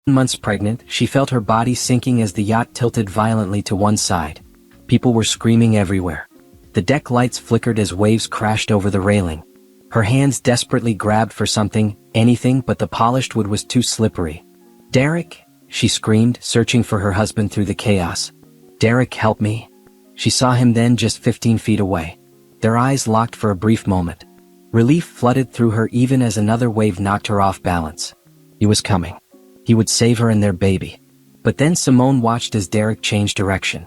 Months pregnant, she felt her body sinking as the yacht tilted violently to one side. People were screaming everywhere. The deck lights flickered as waves crashed over the railing. Her hands desperately grabbed for something, anything, but the polished wood was too slippery. "Derek!" she screamed, searching for her husband through the chaos. "Derek, help me!" She saw him then just 15 feet away. Their eyes locked for a brief moment. Relief flooded through her even as another wave knocked her off balance. He was coming. He would save her and their baby. But then Simone watched as Derek changed direction.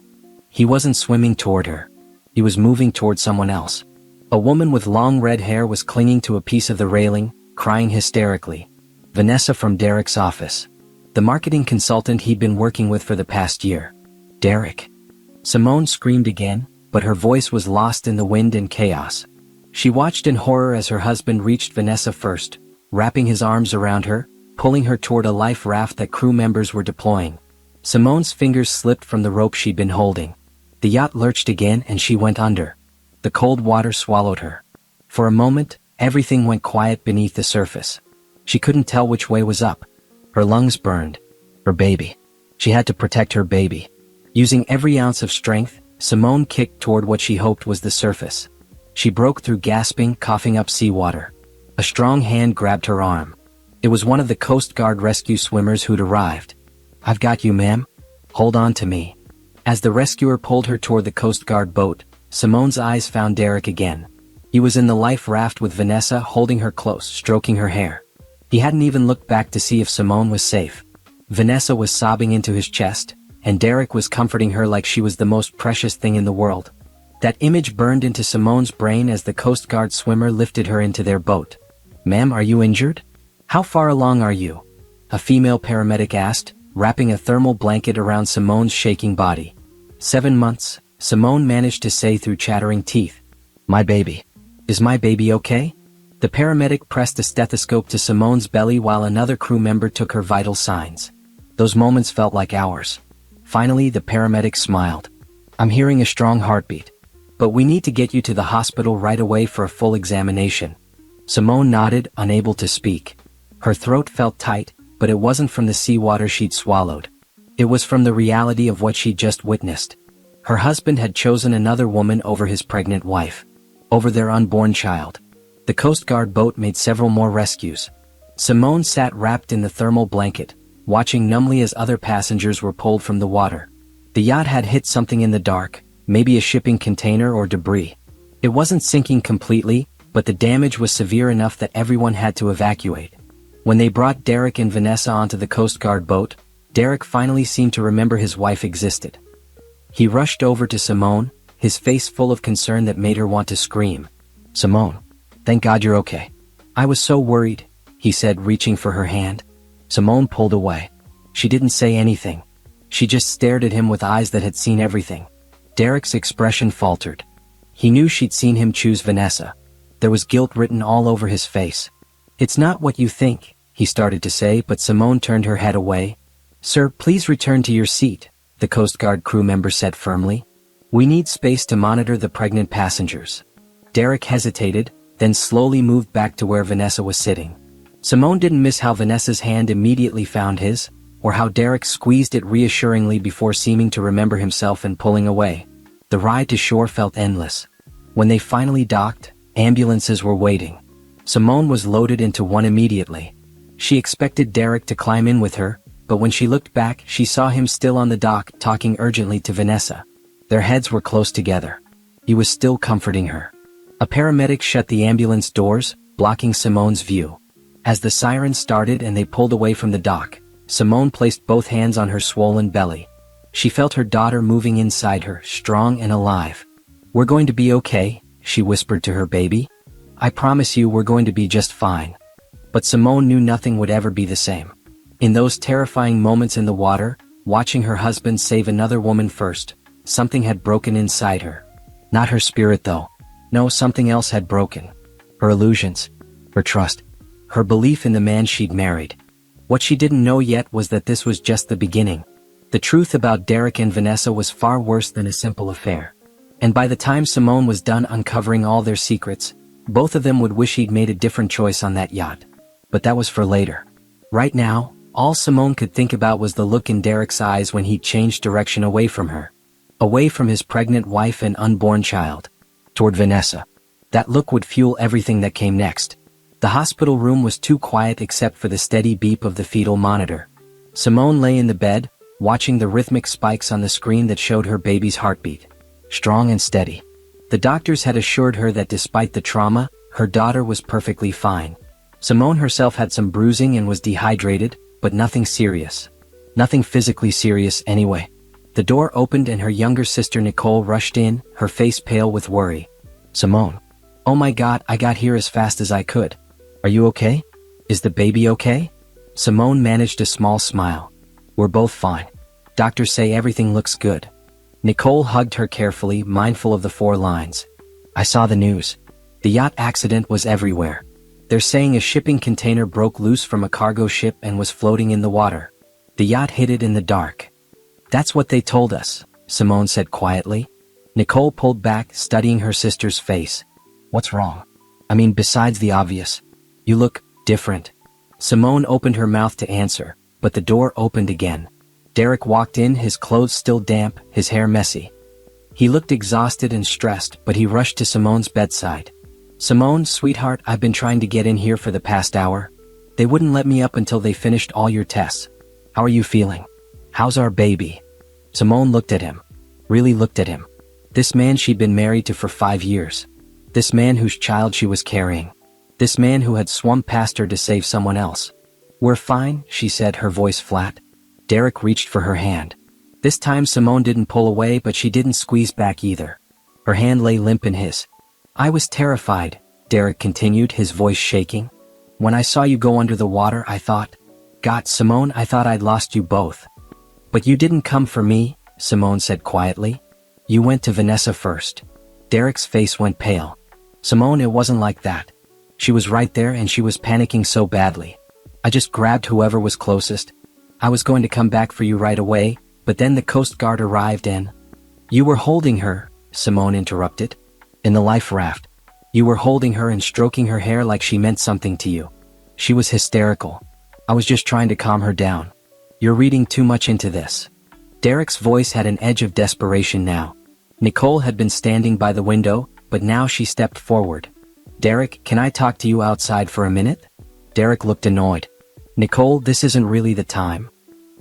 He wasn't swimming toward her. He was moving toward someone else. A woman with long red hair was clinging to a piece of the railing, crying hysterically. Vanessa from Derek's office. The marketing consultant he'd been working with for the past year. "Derek!" Simone screamed again, but her voice was lost in the wind and chaos. She watched in horror as her husband reached Vanessa first, wrapping his arms around her, pulling her toward a life raft that crew members were deploying. Simone's fingers slipped from the rope she'd been holding. The yacht lurched again and she went under. The cold water swallowed her. For a moment, everything went quiet beneath the surface. She couldn't tell which way was up. Her lungs burned. Her baby. She had to protect her baby. Using every ounce of strength, Simone kicked toward what she hoped was the surface. She broke through, gasping, coughing up seawater. A strong hand grabbed her arm. It was one of the Coast Guard rescue swimmers who'd arrived. "I've got you, ma'am. Hold on to me." As the rescuer pulled her toward the Coast Guard boat, Simone's eyes found Derek again. He was in the life raft with Vanessa, holding her close, stroking her hair. He hadn't even looked back to see if Simone was safe. Vanessa was sobbing into his chest, and Derek was comforting her like she was the most precious thing in the world. That image burned into Simone's brain as the Coast Guard swimmer lifted her into their boat. "Ma'am, are you injured? How far along are you?" a female paramedic asked, wrapping a thermal blanket around Simone's shaking body. 7 months, Simone managed to say through chattering teeth. "My baby. Is my baby okay?" The paramedic pressed a stethoscope to Simone's belly while another crew member took her vital signs. Those moments felt like hours. Finally, the paramedic smiled. "I'm hearing a strong heartbeat. But we need to get you to the hospital right away for a full examination." Simone nodded, unable to speak. Her throat felt tight, but it wasn't from the seawater she'd swallowed. It was from the reality of what she'd just witnessed. Her husband had chosen another woman over his pregnant wife. Over their unborn child. The Coast Guard boat made several more rescues. Simone sat wrapped in the thermal blanket, watching numbly as other passengers were pulled from the water. The yacht had hit something in the dark, maybe a shipping container or debris. It wasn't sinking completely, but the damage was severe enough that everyone had to evacuate. When they brought Derek and Vanessa onto the Coast Guard boat, Derek finally seemed to remember his wife existed. He rushed over to Simone, his face full of concern that made her want to scream. "Simone, thank God you're okay. I was so worried," he said, reaching for her hand. Simone pulled away. She didn't say anything. She just stared at him with eyes that had seen everything. Derek's expression faltered. He knew she'd seen him choose Vanessa. There was guilt written all over his face. "It's not what you think," he started to say, but Simone turned her head away. "Sir, please return to your seat," the Coast Guard crew member said firmly. "We need space to monitor the pregnant passengers." Derek hesitated, then slowly moved back to where Vanessa was sitting. Simone didn't miss how Vanessa's hand immediately found his, or how Derek squeezed it reassuringly before seeming to remember himself and pulling away. The ride to shore felt endless. When they finally docked, ambulances were waiting. Simone was loaded into one immediately. She expected Derek to climb in with her, but when she looked back, she saw him still on the dock, talking urgently to Vanessa. Their heads were close together. He was still comforting her. A paramedic shut the ambulance doors, blocking Simone's view. As the siren started and they pulled away from the dock, Simone placed both hands on her swollen belly. She felt her daughter moving inside her, strong and alive. "We're going to be okay," she whispered to her baby. "I promise you we're going to be just fine." But Simone knew nothing would ever be the same. In those terrifying moments in the water, watching her husband save another woman first, something had broken inside her. Not her spirit though. No, something else had broken. Her illusions. Her trust. Her belief in the man she'd married. What she didn't know yet was that this was just the beginning. The truth about Derek and Vanessa was far worse than a simple affair. And by the time Simone was done uncovering all their secrets, both of them would wish he'd made a different choice on that yacht. But that was for later. Right now, All Simone could think about was the look in Derek's eyes when he changed direction away from her. Away from his pregnant wife and unborn child. Toward Vanessa. That look would fuel everything that came next. The hospital room was too quiet except for the steady beep of the fetal monitor. Simone lay in the bed, watching the rhythmic spikes on the screen that showed her baby's heartbeat. Strong and steady. The doctors had assured her that despite the trauma, her daughter was perfectly fine. Simone herself had some bruising and was dehydrated, but nothing serious. Nothing physically serious anyway. The door opened and her younger sister Nicole rushed in, her face pale with worry. Simone. Oh my God, I got here as fast as I could. Are you okay? Is the baby okay? Simone managed a small smile. We're both fine. Doctors say everything looks good. Nicole hugged her carefully, mindful of the 4 lines. I saw the news. The yacht accident was everywhere. They're saying a shipping container broke loose from a cargo ship and was floating in the water. The yacht hit it in the dark. That's what they told us, Simone said quietly. Nicole pulled back, studying her sister's face. What's wrong? I mean, besides the obvious. You look different. Simone opened her mouth to answer, but the door opened again. Derek walked in, his clothes still damp, his hair messy. He looked exhausted and stressed, but he rushed to Simone's bedside. Simone, sweetheart, I've been trying to get in here for the past hour. They wouldn't let me up until they finished all your tests. How are you feeling? How's our baby? Simone looked at him. Really looked at him. This man she'd been married to for 5 years. This man whose child she was carrying. This man who had swum past her to save someone else. We're fine, she said, her voice flat. Derek reached for her hand. This time Simone didn't pull away, but she didn't squeeze back either. Her hand lay limp in his. I was terrified, Derek continued, his voice shaking. When I saw you go under the water, I thought, God, Simone, I thought I'd lost you both. But you didn't come for me, Simone said quietly. You went to Vanessa first. Derek's face went pale. Simone, it wasn't like that. She was right there and she was panicking so badly. I just grabbed whoever was closest. I was going to come back for you right away, but then the Coast Guard arrived and... You were holding her, Simone interrupted. In the life raft. You were holding her and stroking her hair like she meant something to you. She was hysterical. I was just trying to calm her down. You're reading too much into this. Derek's voice had an edge of desperation now. Nicole had been standing by the window, but now she stepped forward. Derek, can I talk to you outside for a minute? Derek looked annoyed. Nicole, this isn't really the time.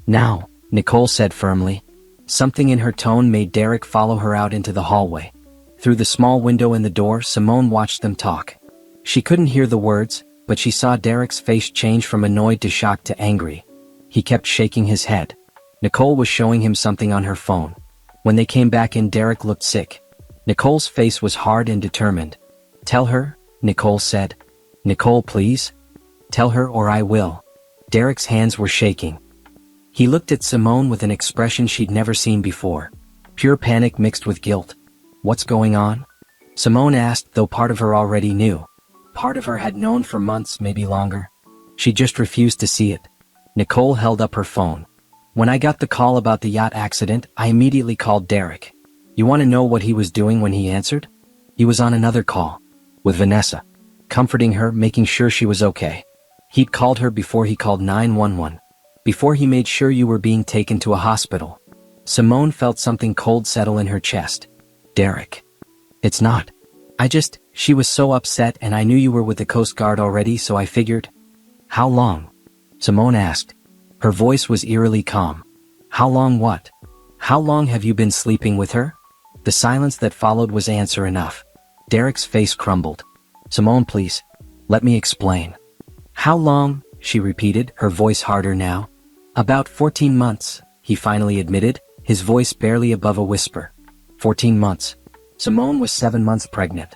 Now, Nicole said firmly. Something in her tone made Derek follow her out into the hallway. Through the small window in the door, Simone watched them talk. She couldn't hear the words, but she saw Derek's face change from annoyed to shocked to angry. He kept shaking his head. Nicole was showing him something on her phone. When they came back in, Derek looked sick. Nicole's face was hard and determined. Tell her, Nicole said. Nicole, please. Tell her or I will. Derek's hands were shaking. He looked at Simone with an expression she'd never seen before. Pure panic mixed with guilt. What's going on? Simone asked, though part of her already knew. Part of her had known for months, maybe longer. She just refused to see it. Nicole held up her phone. When I got the call about the yacht accident, I immediately called Derek. You want to know what he was doing when he answered? He was on another call. With Vanessa. Comforting her, making sure she was okay. He'd called her before he called 911. Before he made sure you were being taken to a hospital. Simone felt something cold settle in her chest. Derek. It's not. She was so upset and I knew you were with the Coast Guard already, so I figured. How long? Simone asked. Her voice was eerily calm. How long what? How long have you been sleeping with her? The silence that followed was answer enough. Derek's face crumbled. Simone, please. Let me explain. How long? She repeated, her voice harder now. About 14 months, he finally admitted, his voice barely above a whisper. 14 months. Simone was 7 months pregnant.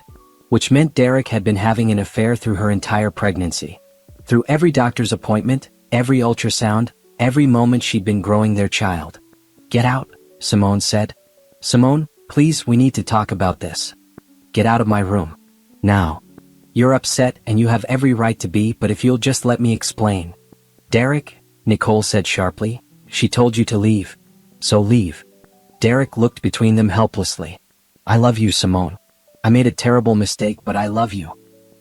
Which meant Derek had been having an affair through her entire pregnancy. Through every doctor's appointment, every ultrasound, every moment she'd been growing their child. Get out, Simone said. Simone, please, we need to talk about this. Get out of my room. Now. You're upset and you have every right to be, but if you'll just let me explain. Derek, Nicole said sharply, she told you to leave. So leave. Derek looked between them helplessly. I love you, Simone. I made a terrible mistake, but I love you.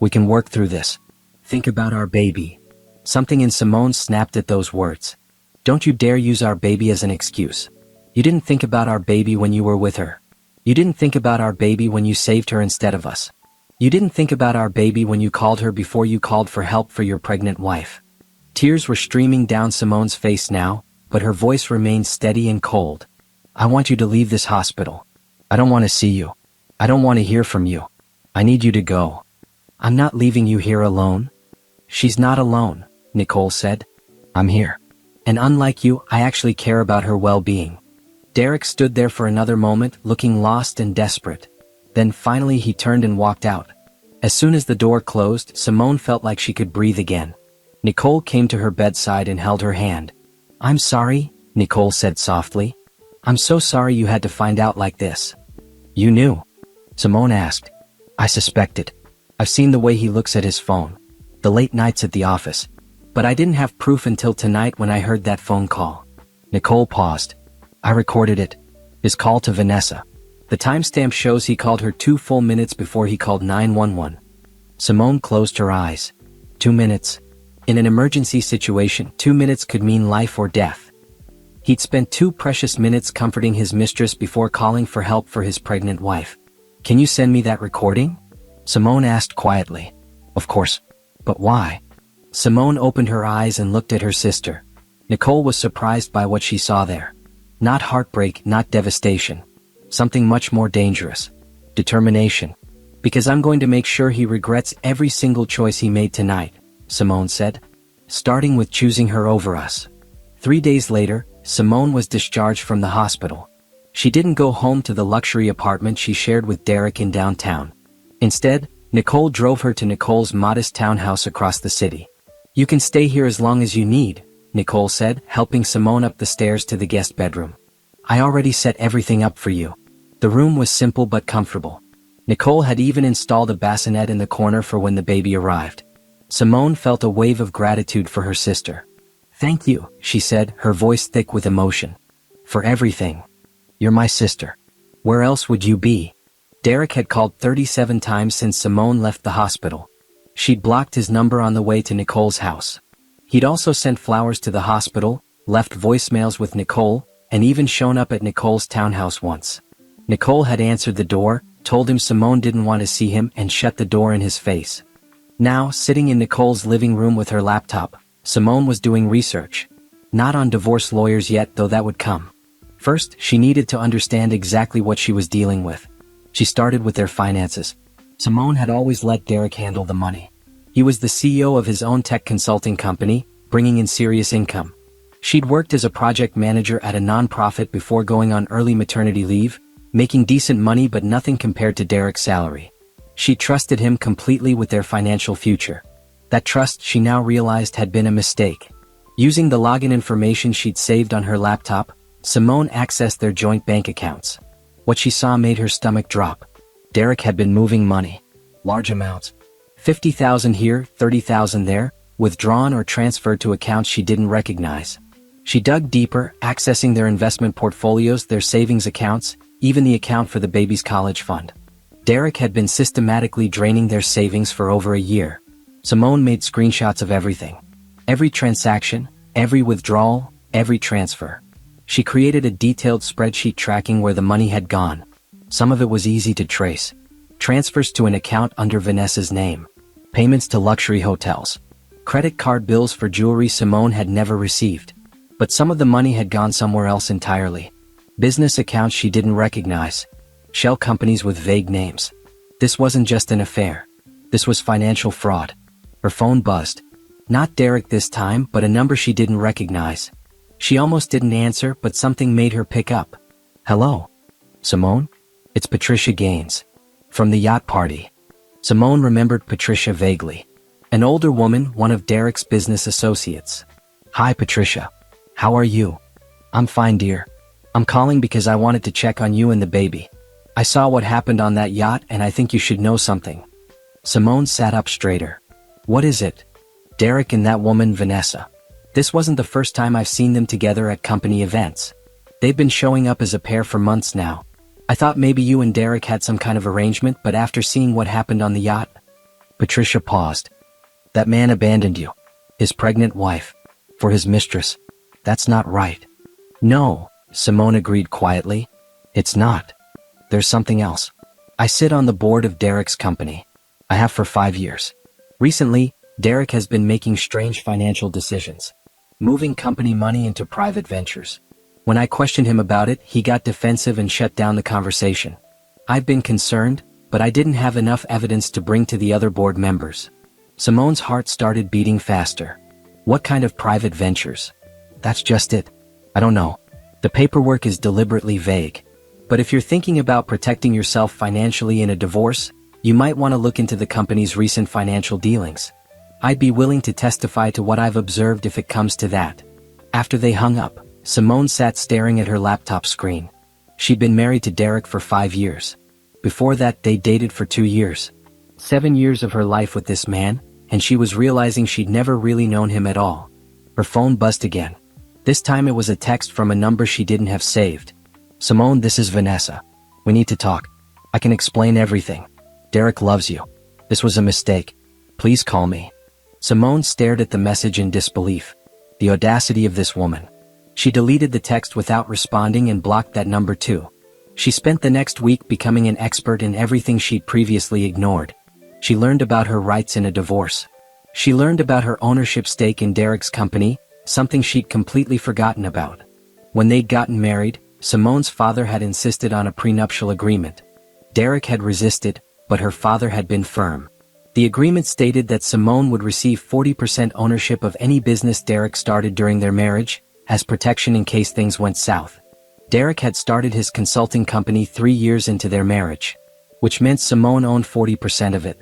We can work through this. Think about our baby. Something in Simone snapped at those words. Don't you dare use our baby as an excuse. You didn't think about our baby when you were with her. You didn't think about our baby when you saved her instead of us. You didn't think about our baby when you called her before you called for help for your pregnant wife. Tears were streaming down Simone's face now, but her voice remained steady and cold. I want you to leave this hospital. I don't want to see you. I don't want to hear from you. I need you to go. I'm not leaving you here alone. She's not alone, Nicole said. I'm here. And unlike you, I actually care about her well-being. Derek stood there for another moment, looking lost and desperate. Then finally he turned and walked out. As soon as the door closed, Simone felt like she could breathe again. Nicole came to her bedside and held her hand. I'm sorry, Nicole said softly. I'm so sorry you had to find out like this. You knew? Simone asked. I suspected. I've seen the way he looks at his phone. The late nights at the office. But I didn't have proof until tonight when I heard that phone call. Nicole paused. I recorded it. His call to Vanessa. The timestamp shows he called her 2 full minutes before he called 911. Simone closed her eyes. 2 minutes. In an emergency situation, 2 minutes could mean life or death. He'd spent 2 precious minutes comforting his mistress before calling for help for his pregnant wife. Can you send me that recording? Simone asked quietly. Of course. But why? Simone opened her eyes and looked at her sister. Nicole was surprised by what she saw there. Not heartbreak, not devastation. Something much more dangerous. Determination. Because I'm going to make sure he regrets every single choice he made tonight, Simone said. Starting with choosing her over us. 3 days later, Simone was discharged from the hospital. She didn't go home to the luxury apartment she shared with Derek in downtown. Instead, Nicole drove her to Nicole's modest townhouse across the city. You can stay here as long as you need, Nicole said, helping Simone up the stairs to the guest bedroom. I already set everything up for you. The room was simple but comfortable. Nicole had even installed a bassinet in the corner for when the baby arrived. Simone felt a wave of gratitude for her sister. Thank you, she said, her voice thick with emotion. For everything. You're my sister. Where else would you be? Derek had called 37 times since Simone left the hospital. She'd blocked his number on the way to Nicole's house. He'd also sent flowers to the hospital, left voicemails with Nicole, and even shown up at Nicole's townhouse once. Nicole had answered the door, told him Simone didn't want to see him, and shut the door in his face. Now, sitting in Nicole's living room with her laptop, Simone was doing research. Not on divorce lawyers yet, though that would come. First, she needed to understand exactly what she was dealing with. She started with their finances. Simone had always let Derek handle the money. He was the CEO of his own tech consulting company, bringing in serious income. She'd worked as a project manager at a nonprofit before going on early maternity leave, making decent money but nothing compared to Derek's salary. She trusted him completely with their financial future. That trust, she now realized, had been a mistake. Using the login information she'd saved on her laptop, Simone accessed their joint bank accounts. What she saw made her stomach drop. Derek had been moving money. Large amounts. 50,000 here, 30,000 there, withdrawn or transferred to accounts she didn't recognize. She dug deeper, accessing their investment portfolios, their savings accounts, even the account for the baby's college fund. Derek had been systematically draining their savings for over a year. Simone made screenshots of everything. Every transaction, every withdrawal, every transfer. She created a detailed spreadsheet tracking where the money had gone. Some of it was easy to trace. Transfers to an account under Vanessa's name. Payments to luxury hotels. Credit card bills for jewelry Simone had never received. But some of the money had gone somewhere else entirely. Business accounts she didn't recognize. Shell companies with vague names. This wasn't just an affair. This was financial fraud. Her phone buzzed. Not Derek this time, but a number she didn't recognize. She almost didn't answer, but something made her pick up. Hello? Simone? It's Patricia Gaines. From the yacht party. Simone remembered Patricia vaguely. An older woman, one of Derek's business associates. Hi Patricia. How are you? I'm fine, dear. I'm calling because I wanted to check on you and the baby. I saw what happened on that yacht and I think you should know something. Simone sat up straighter. What is it? Derek and that woman Vanessa. This wasn't the first time I've seen them together at company events. They've been showing up as a pair for months now. I thought maybe you and Derek had some kind of arrangement, but after seeing what happened on the yacht... Patricia paused. That man abandoned you. His pregnant wife. For his mistress. That's not right. No, Simone agreed quietly. It's not. There's something else. I sit on the board of Derek's company. I have for 5 years. Recently, Derek has been making strange financial decisions. Moving company money into private ventures. When I questioned him about it, he got defensive and shut down the conversation. I've been concerned, but I didn't have enough evidence to bring to the other board members. Simone's heart started beating faster. What kind of private ventures? That's just it. I don't know. The paperwork is deliberately vague. But if you're thinking about protecting yourself financially in a divorce, you might want to look into the company's recent financial dealings. I'd be willing to testify to what I've observed if it comes to that. After they hung up, Simone sat staring at her laptop screen. She'd been married to Derek for 5 years. Before that, they dated for 2 years. 7 years of her life with this man, and she was realizing she'd never really known him at all. Her phone buzzed again. This time it was a text from a number she didn't have saved. Simone, this is Vanessa. We need to talk. I can explain everything. Derek loves you. This was a mistake. Please call me. Simone stared at the message in disbelief. The audacity of this woman. She deleted the text without responding and blocked that number too. She spent the next week becoming an expert in everything she'd previously ignored. She learned about her rights in a divorce. She learned about her ownership stake in Derek's company, something she'd completely forgotten about. When they'd gotten married, Simone's father had insisted on a prenuptial agreement. Derek had resisted, but her father had been firm. The agreement stated that Simone would receive 40% ownership of any business Derek started during their marriage, as protection in case things went south. Derek had started his consulting company 3 years into their marriage, which meant Simone owned 40% of it.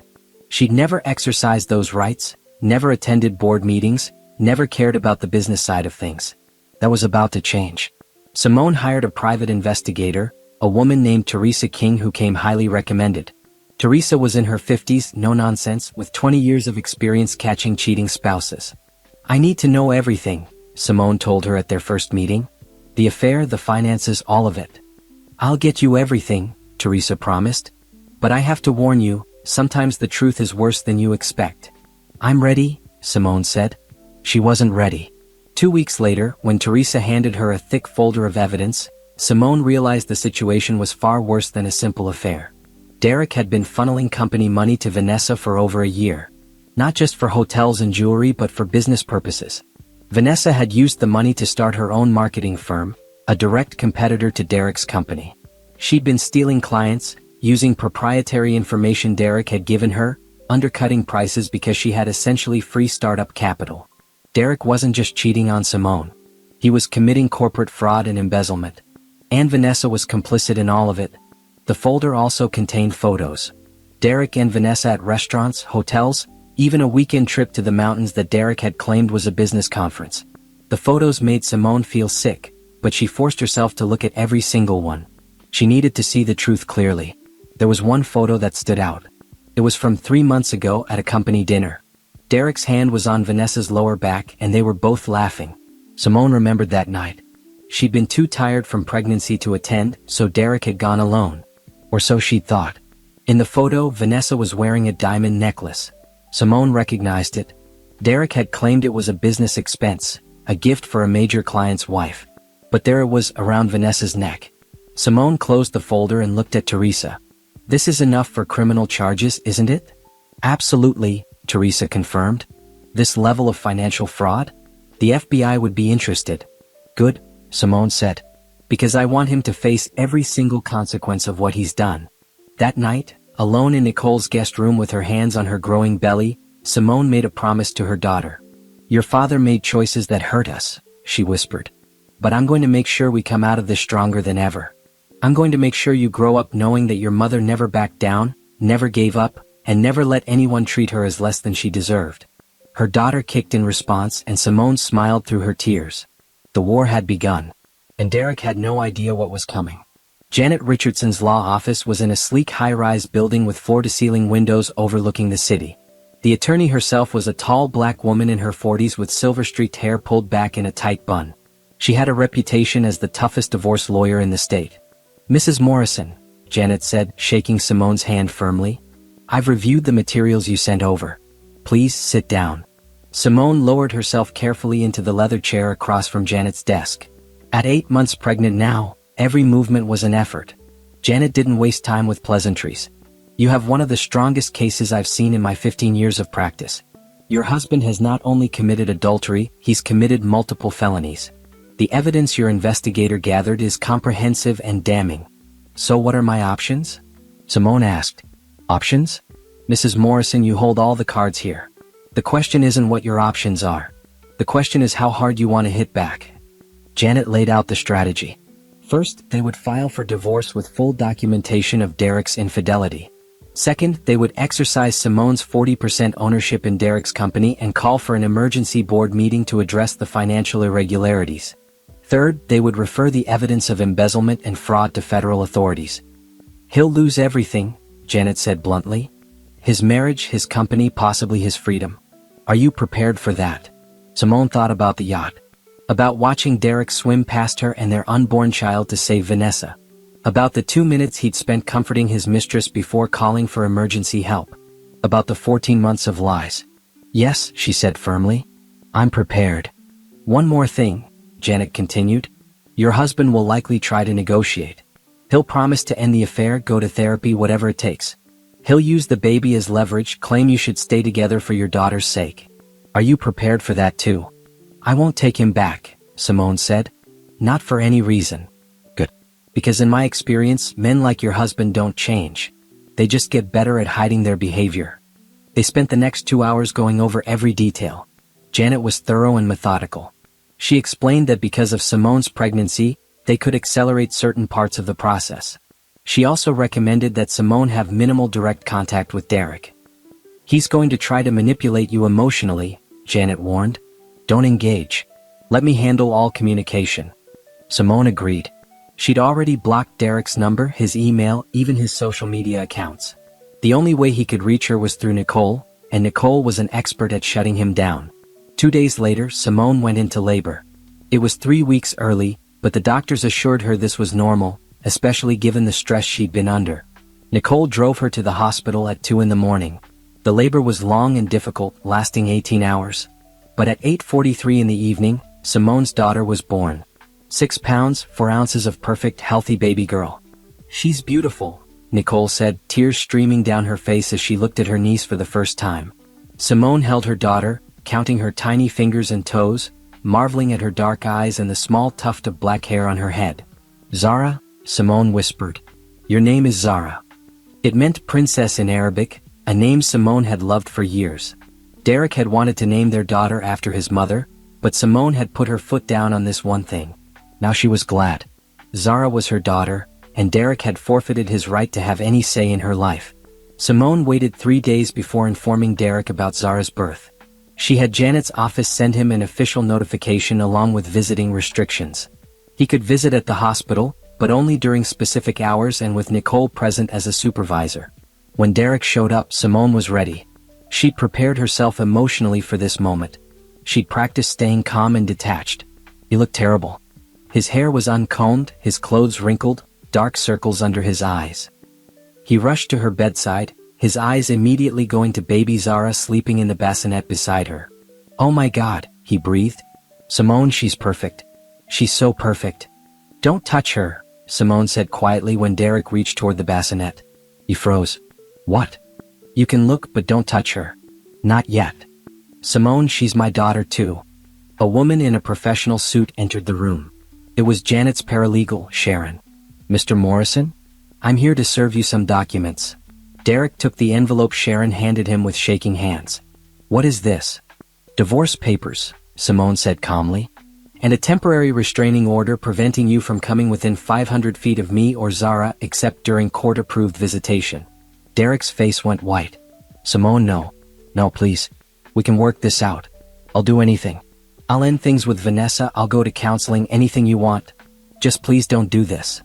She'd never exercised those rights, never attended board meetings, never cared about the business side of things. That was about to change. Simone hired a private investigator, a woman named Teresa King who came highly recommended. Teresa was in her 50s, no nonsense, with 20 years of experience catching cheating spouses. I need to know everything, Simone told her at their first meeting. The affair, the finances, all of it. I'll get you everything, Teresa promised. But I have to warn you, sometimes the truth is worse than you expect. I'm ready, Simone said. She wasn't ready. 2 weeks later, when Teresa handed her a thick folder of evidence, Simone realized the situation was far worse than a simple affair. Derek had been funneling company money to Vanessa for over a year. Not just for hotels and jewelry but for business purposes. Vanessa had used the money to start her own marketing firm, a direct competitor to Derek's company. She'd been stealing clients, using proprietary information Derek had given her, undercutting prices because she had essentially free startup capital. Derek wasn't just cheating on Simone. He was committing corporate fraud and embezzlement. And Vanessa was complicit in all of it. The folder also contained photos. Derek and Vanessa at restaurants, hotels, even a weekend trip to the mountains that Derek had claimed was a business conference. The photos made Simone feel sick, but she forced herself to look at every single one. She needed to see the truth clearly. There was one photo that stood out. It was from 3 months ago at a company dinner. Derek's hand was on Vanessa's lower back and they were both laughing. Simone remembered that night. She'd been too tired from pregnancy to attend, so Derek had gone alone. Or so she'd thought. In the photo, Vanessa was wearing a diamond necklace. Simone recognized it. Derek had claimed it was a business expense, a gift for a major client's wife. But there it was around Vanessa's neck. Simone closed the folder and looked at Teresa. This is enough for criminal charges, isn't it? Absolutely, Teresa confirmed. This level of financial fraud? The FBI would be interested. Good, Simone said. Because I want him to face every single consequence of what he's done. That night, alone in Nicole's guest room with her hands on her growing belly, Simone made a promise to her daughter. Your father made choices that hurt us, she whispered. But I'm going to make sure we come out of this stronger than ever. I'm going to make sure you grow up knowing that your mother never backed down, never gave up, and never let anyone treat her as less than she deserved. Her daughter kicked in response and Simone smiled through her tears. The war had begun. And Derek had no idea what was coming. Janet Richardson's law office was in a sleek high-rise building with floor-to-ceiling windows overlooking the city. The attorney herself was a tall black woman in her 40s with silver-streaked hair pulled back in a tight bun. She had a reputation as the toughest divorce lawyer in the state. Mrs. Morrison, Janet said, shaking Simone's hand firmly. I've reviewed the materials you sent over. Please sit down. Simone lowered herself carefully into the leather chair across from Janet's desk. At 8 months pregnant now, every movement was an effort. Janet didn't waste time with pleasantries. You have one of the strongest cases I've seen in my 15 years of practice. Your husband has not only committed adultery, he's committed multiple felonies. The evidence your investigator gathered is comprehensive and damning. So what are my options? Simone asked. Options? Mrs. Morrison, you hold all the cards here. The question isn't what your options are. The question is how hard you want to hit back. Janet laid out the strategy. First, they would file for divorce with full documentation of Derek's infidelity. Second, they would exercise Simone's 40% ownership in Derek's company and call for an emergency board meeting to address the financial irregularities. Third, they would refer the evidence of embezzlement and fraud to federal authorities. He'll lose everything, Janet said bluntly. His marriage, his company, possibly his freedom. Are you prepared for that? Simone thought about the yacht. About watching Derek swim past her and their unborn child to save Vanessa. About the 2 minutes he'd spent comforting his mistress before calling for emergency help. About the 14 months of lies. Yes, she said firmly. I'm prepared. One more thing, Janet continued. Your husband will likely try to negotiate. He'll promise to end the affair, go to therapy, whatever it takes. He'll use the baby as leverage, claim you should stay together for your daughter's sake. Are you prepared for that too? I won't take him back, Simone said. Not for any reason. Good. Because in my experience, men like your husband don't change. They just get better at hiding their behavior. They spent the next 2 hours going over every detail. Janet was thorough and methodical. She explained that because of Simone's pregnancy, they could accelerate certain parts of the process. She also recommended that Simone have minimal direct contact with Derek. He's going to try to manipulate you emotionally, Janet warned. Don't engage. Let me handle all communication. Simone agreed. She'd already blocked Derek's number, his email, even his social media accounts. The only way he could reach her was through Nicole, and Nicole was an expert at shutting him down. 2 days later, Simone went into labor. It was 3 weeks early, but the doctors assured her this was normal, especially given the stress she'd been under. Nicole drove her to the hospital at 2 in the morning. The labor was long and difficult, lasting 18 hours. But at 8:43 in the evening, Simone's daughter was born. 6 pounds, 4 ounces of perfect, healthy baby girl. She's beautiful, Nicole said, tears streaming down her face as she looked at her niece for the first time. Simone held her daughter, counting her tiny fingers and toes, marveling at her dark eyes and the small tuft of black hair on her head. Zara? Simone whispered. Your name is Zara. It meant princess in Arabic, a name Simone had loved for years. Derek had wanted to name their daughter after his mother, but Simone had put her foot down on this one thing. Now she was glad. Zara was her daughter, and Derek had forfeited his right to have any say in her life. Simone waited 3 days before informing Derek about Zara's birth. She had Janet's office send him an official notification along with visiting restrictions. He could visit at the hospital, but only during specific hours and with Nicole present as a supervisor. When Derek showed up, Simone was ready. She'd prepared herself emotionally for this moment. She'd practiced staying calm and detached. He looked terrible. His hair was uncombed, his clothes wrinkled, dark circles under his eyes. He rushed to her bedside, his eyes immediately going to baby Zara sleeping in the bassinet beside her. Oh my God, he breathed. Simone, she's perfect. She's so perfect. Don't touch her, Simone said quietly when Derek reached toward the bassinet. He froze. What? You can look, but don't touch her. Not yet. Simone, she's my daughter too. A woman in a professional suit entered the room. It was Janet's paralegal, Sharon. Mr. Morrison? I'm here to serve you some documents. Derek took the envelope Sharon handed him with shaking hands. What is this? Divorce papers, Simone said calmly. And a temporary restraining order preventing you from coming within 500 feet of me or Zara except during court-approved visitation. Derek's face went white. Simone, no. No, please. We can work this out. I'll do anything. I'll end things with Vanessa, I'll go to counseling, anything you want. Just please don't do this.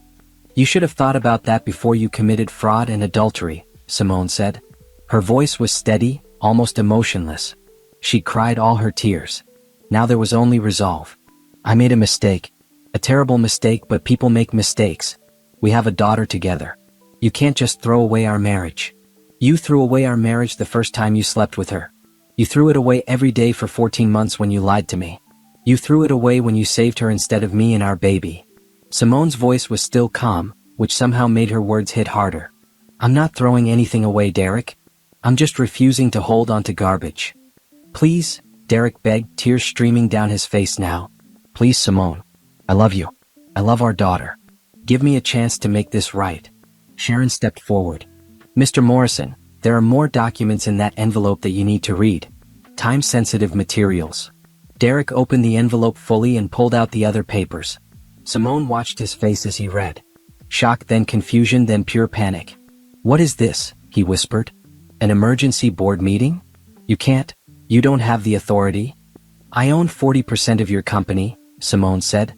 You should have thought about that before you committed fraud and adultery, Simone said. Her voice was steady, almost emotionless. She'd cried all her tears. Now there was only resolve. I made a mistake. A terrible mistake, but people make mistakes. We have a daughter together. You can't just throw away our marriage. You threw away our marriage the first time you slept with her. You threw it away every day for 14 months when you lied to me. You threw it away when you saved her instead of me and our baby. Simone's voice was still calm, which somehow made her words hit harder. I'm not throwing anything away, Derek. I'm just refusing to hold on to garbage. Please, Derek begged, tears streaming down his face now. Please, Simone. I love you. I love our daughter. Give me a chance to make this right. Sharon stepped forward. Mr. Morrison, there are more documents in that envelope that you need to read. Time-sensitive materials. Derek opened the envelope fully and pulled out the other papers. Simone watched his face as he read. Shock, then confusion, then pure panic. What is this? He whispered. An emergency board meeting? You can't. You don't have the authority. I own 40% of your company, Simone said.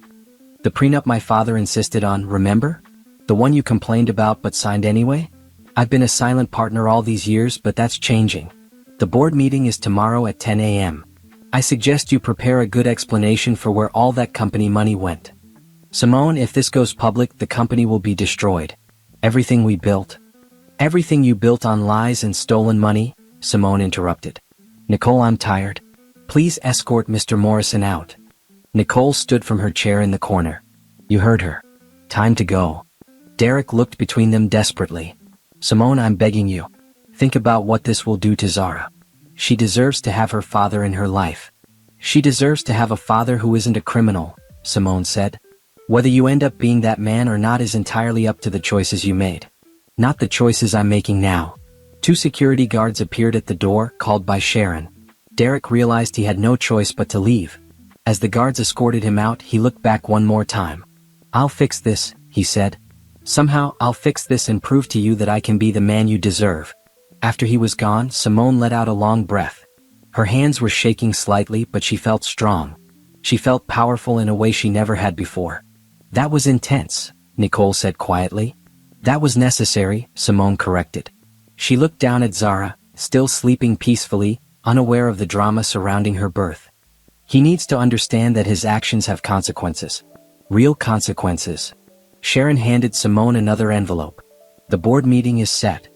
The prenup my father insisted on, remember? The one you complained about but signed anyway? I've been a silent partner all these years, but that's changing. The board meeting is tomorrow at 10 a.m. I suggest you prepare a good explanation for where all that company money went. Simone, if this goes public, the company will be destroyed. Everything we built. Everything you built on lies and stolen money, Simone interrupted. Nicole, I'm tired. Please escort Mr. Morrison out. Nicole stood from her chair in the corner. You heard her. Time to go. Derek looked between them desperately. Simone, I'm begging you. Think about what this will do to Zara. She deserves to have her father in her life. She deserves to have a father who isn't a criminal, Simone said. Whether you end up being that man or not is entirely up to the choices you made. Not the choices I'm making now. 2 security guards appeared at the door, called by Sharon. Derek realized he had no choice but to leave. As the guards escorted him out, he looked back one more time. I'll fix this, he said. Somehow, I'll fix this and prove to you that I can be the man you deserve. After he was gone, Simone let out a long breath. Her hands were shaking slightly, but she felt strong. She felt powerful in a way she never had before. That was intense, Nicole said quietly. That was necessary, Simone corrected. She looked down at Zara, still sleeping peacefully, unaware of the drama surrounding her birth. He needs to understand that his actions have consequences. Real consequences. Sharon handed Simone another envelope. The board meeting is set.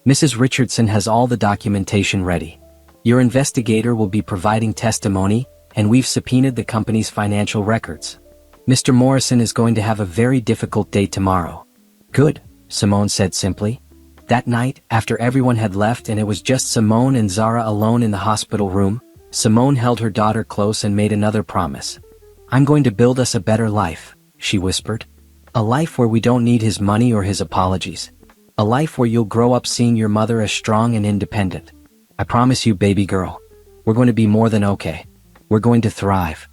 Mrs. Richardson has all the documentation ready. Your investigator will be providing testimony, and we've subpoenaed the company's financial records. Mr. Morrison is going to have a very difficult day tomorrow. Good, Simone said simply. That night, after everyone had left and it was just Simone and Zara alone in the hospital room, Simone held her daughter close and made another promise. I'm going to build us a better life, she whispered. A life where we don't need his money or his apologies. A life where you'll grow up seeing your mother as strong and independent. I promise you, baby girl. We're going to be more than okay. We're going to thrive.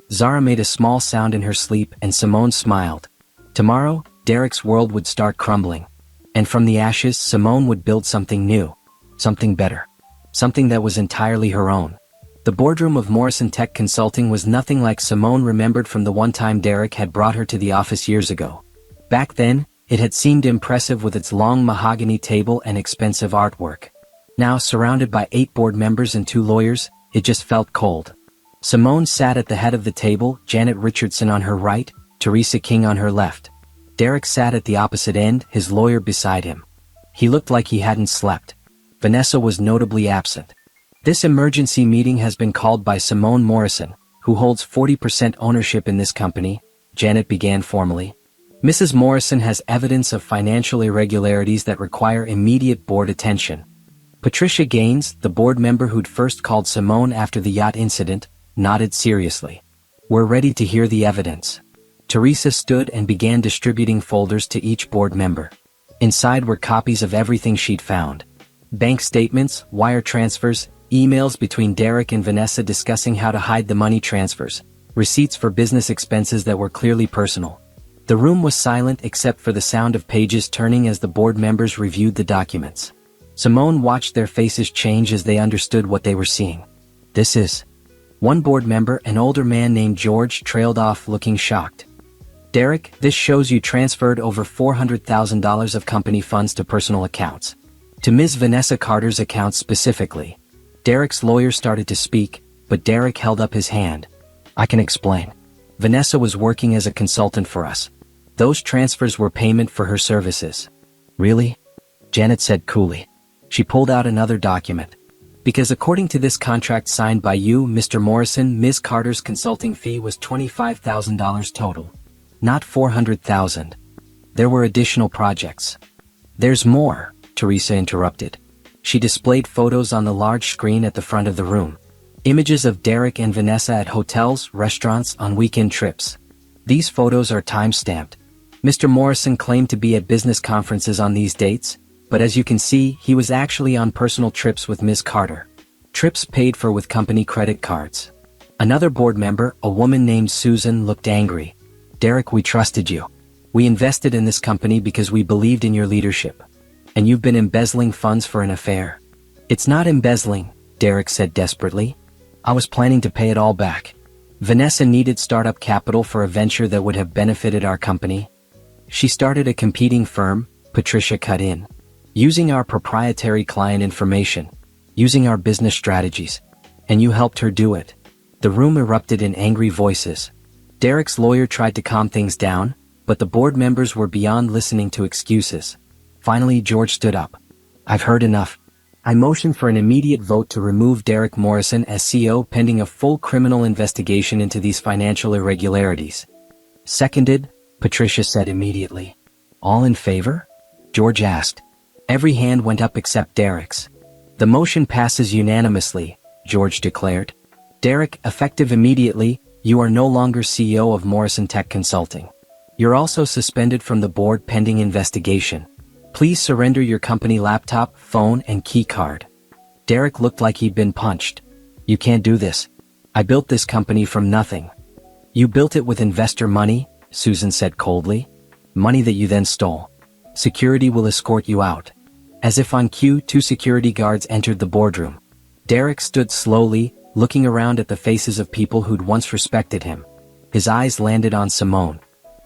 Zara made a small sound in her sleep and Simone smiled. Tomorrow, Derek's world would start crumbling. And from the ashes, Simone would build something new. Something better. Something that was entirely her own. The boardroom of Morrison Tech Consulting was nothing like Simone remembered from the one time Derek had brought her to the office years ago. Back then, it had seemed impressive with its long mahogany table and expensive artwork. Now, surrounded by 8 board members and 2 lawyers, it just felt cold. Simone sat at the head of the table, Janet Richardson on her right, Teresa King on her left. Derek sat at the opposite end, his lawyer beside him. He looked like he hadn't slept. Vanessa was notably absent. This emergency meeting has been called by Simone Morrison, who holds 40% ownership in this company, Janet began formally. Mrs. Morrison has evidence of financial irregularities that require immediate board attention. Patricia Gaines, the board member who'd first called Simone after the yacht incident, nodded seriously. We're ready to hear the evidence. Teresa stood and began distributing folders to each board member. Inside were copies of everything she'd found. Bank statements, wire transfers, emails between Derek and Vanessa discussing how to hide the money transfers, receipts for business expenses that were clearly personal. The room was silent except for the sound of pages turning as the board members reviewed the documents. Simone watched their faces change as they understood what they were seeing. This is... One board member, an older man named George, trailed off looking shocked. Derek, this shows you transferred over $400,000 of company funds to personal accounts. To Ms. Vanessa Carter's account specifically. Derek's lawyer started to speak, but Derek held up his hand. I can explain. Vanessa was working as a consultant for us. Those transfers were payment for her services. Really? Janet said coolly. She pulled out another document. Because according to this contract signed by you, Mr. Morrison, Ms. Carter's consulting fee was $25,000 total. Not $400,000. There were additional projects. There's more, Teresa interrupted. She displayed photos on the large screen at the front of the room. Images of Derek and Vanessa at hotels, restaurants, on weekend trips. These photos are time-stamped. Mr. Morrison claimed to be at business conferences on these dates, but as you can see, he was actually on personal trips with Ms. Carter. Trips paid for with company credit cards. Another board member, a woman named Susan, looked angry. Derek, we trusted you. We invested in this company because we believed in your leadership. And you've been embezzling funds for an affair. It's not embezzling, Derek said desperately. I was planning to pay it all back. Vanessa needed startup capital for a venture that would have benefited our company. She started a competing firm, Patricia cut in. Using our proprietary client information. Using our business strategies. And you helped her do it. The room erupted in angry voices. Derek's lawyer tried to calm things down, but the board members were beyond listening to excuses. Finally, George stood up. I've heard enough. I motion for an immediate vote to remove Derek Morrison as CEO pending a full criminal investigation into these financial irregularities. Seconded, Patricia said immediately. All in favor? George asked. Every hand went up except Derek's. The motion passes unanimously, George declared. Derek, effective immediately, you are no longer CEO of Morrison Tech Consulting. You're also suspended from the board pending investigation. Please surrender your company laptop, phone, and key card. Derek looked like he'd been punched. You can't do this. I built this company from nothing. You built it with investor money, Susan said coldly. Money that you then stole. Security will escort you out. As if on cue, 2 security guards entered the boardroom. Derek stood slowly, looking around at the faces of people who'd once respected him. His eyes landed on Simone.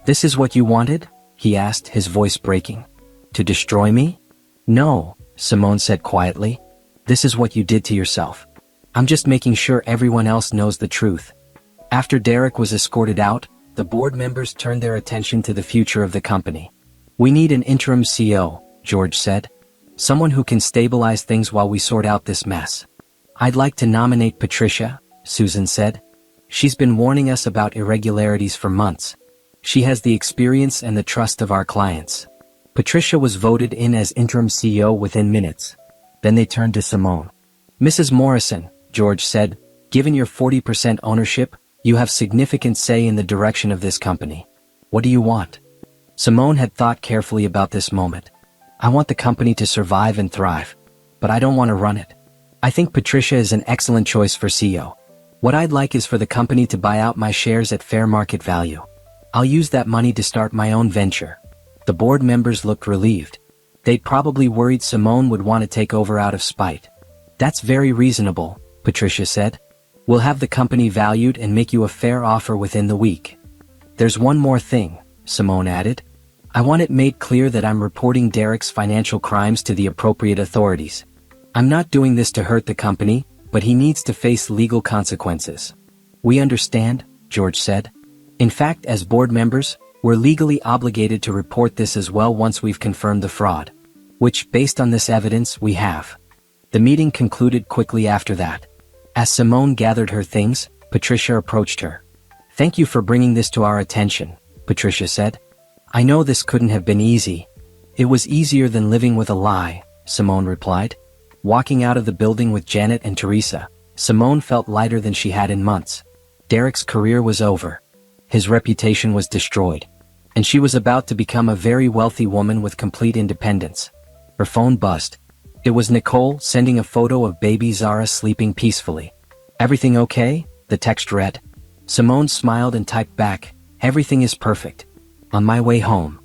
This is what you wanted? He asked, his voice breaking. To destroy me? No, Simone said quietly. This is what you did to yourself. I'm just making sure everyone else knows the truth. After Derek was escorted out, the board members turned their attention to the future of the company. We need an interim CEO, George said. Someone who can stabilize things while we sort out this mess. I'd like to nominate Patricia, Susan said. She's been warning us about irregularities for months. She has the experience and the trust of our clients. Patricia was voted in as interim CEO within minutes. Then they turned to Simone. Mrs. Morrison, George said, given your 40% ownership, you have significant say in the direction of this company. What do you want? Simone had thought carefully about this moment. I want the company to survive and thrive. But I don't want to run it. I think Patricia is an excellent choice for CEO. What I'd like is for the company to buy out my shares at fair market value. I'll use that money to start my own venture. The board members looked relieved. They'd probably worried Simone would want to take over out of spite. That's very reasonable, Patricia said. We'll have the company valued and make you a fair offer within the week. There's one more thing, Simone added. I want it made clear that I'm reporting Derek's financial crimes to the appropriate authorities. I'm not doing this to hurt the company, but he needs to face legal consequences. We understand, George said. In fact, as board members, we're legally obligated to report this as well once we've confirmed the fraud. Which, based on this evidence, we have. The meeting concluded quickly after that. As Simone gathered her things, Patricia approached her. Thank you for bringing this to our attention, Patricia said. I know this couldn't have been easy. It was easier than living with a lie, Simone replied. Walking out of the building with Janet and Teresa, Simone felt lighter than she had in months. Derek's career was over. His reputation was destroyed. And she was about to become a very wealthy woman with complete independence. Her phone buzzed. It was Nicole sending a photo of baby Zara sleeping peacefully. Everything okay? The text read. Simone smiled and typed back, everything is perfect. On my way home.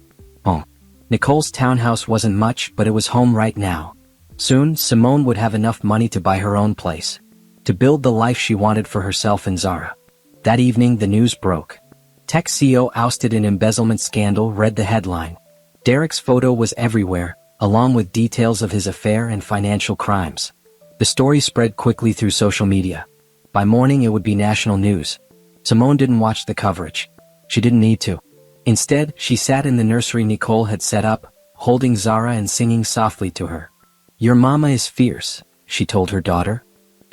Home. Nicole's townhouse wasn't much, but it was home right now. Soon, Simone would have enough money to buy her own place. To build the life she wanted for herself and Zara. That evening, the news broke. Tech CEO ousted in embezzlement scandal, read the headline. Derek's photo was everywhere, along with details of his affair and financial crimes. The story spread quickly through social media. By morning it would be national news. Simone didn't watch the coverage. She didn't need to. Instead, she sat in the nursery Nicole had set up, holding Zara and singing softly to her. Your mama is fierce, she told her daughter.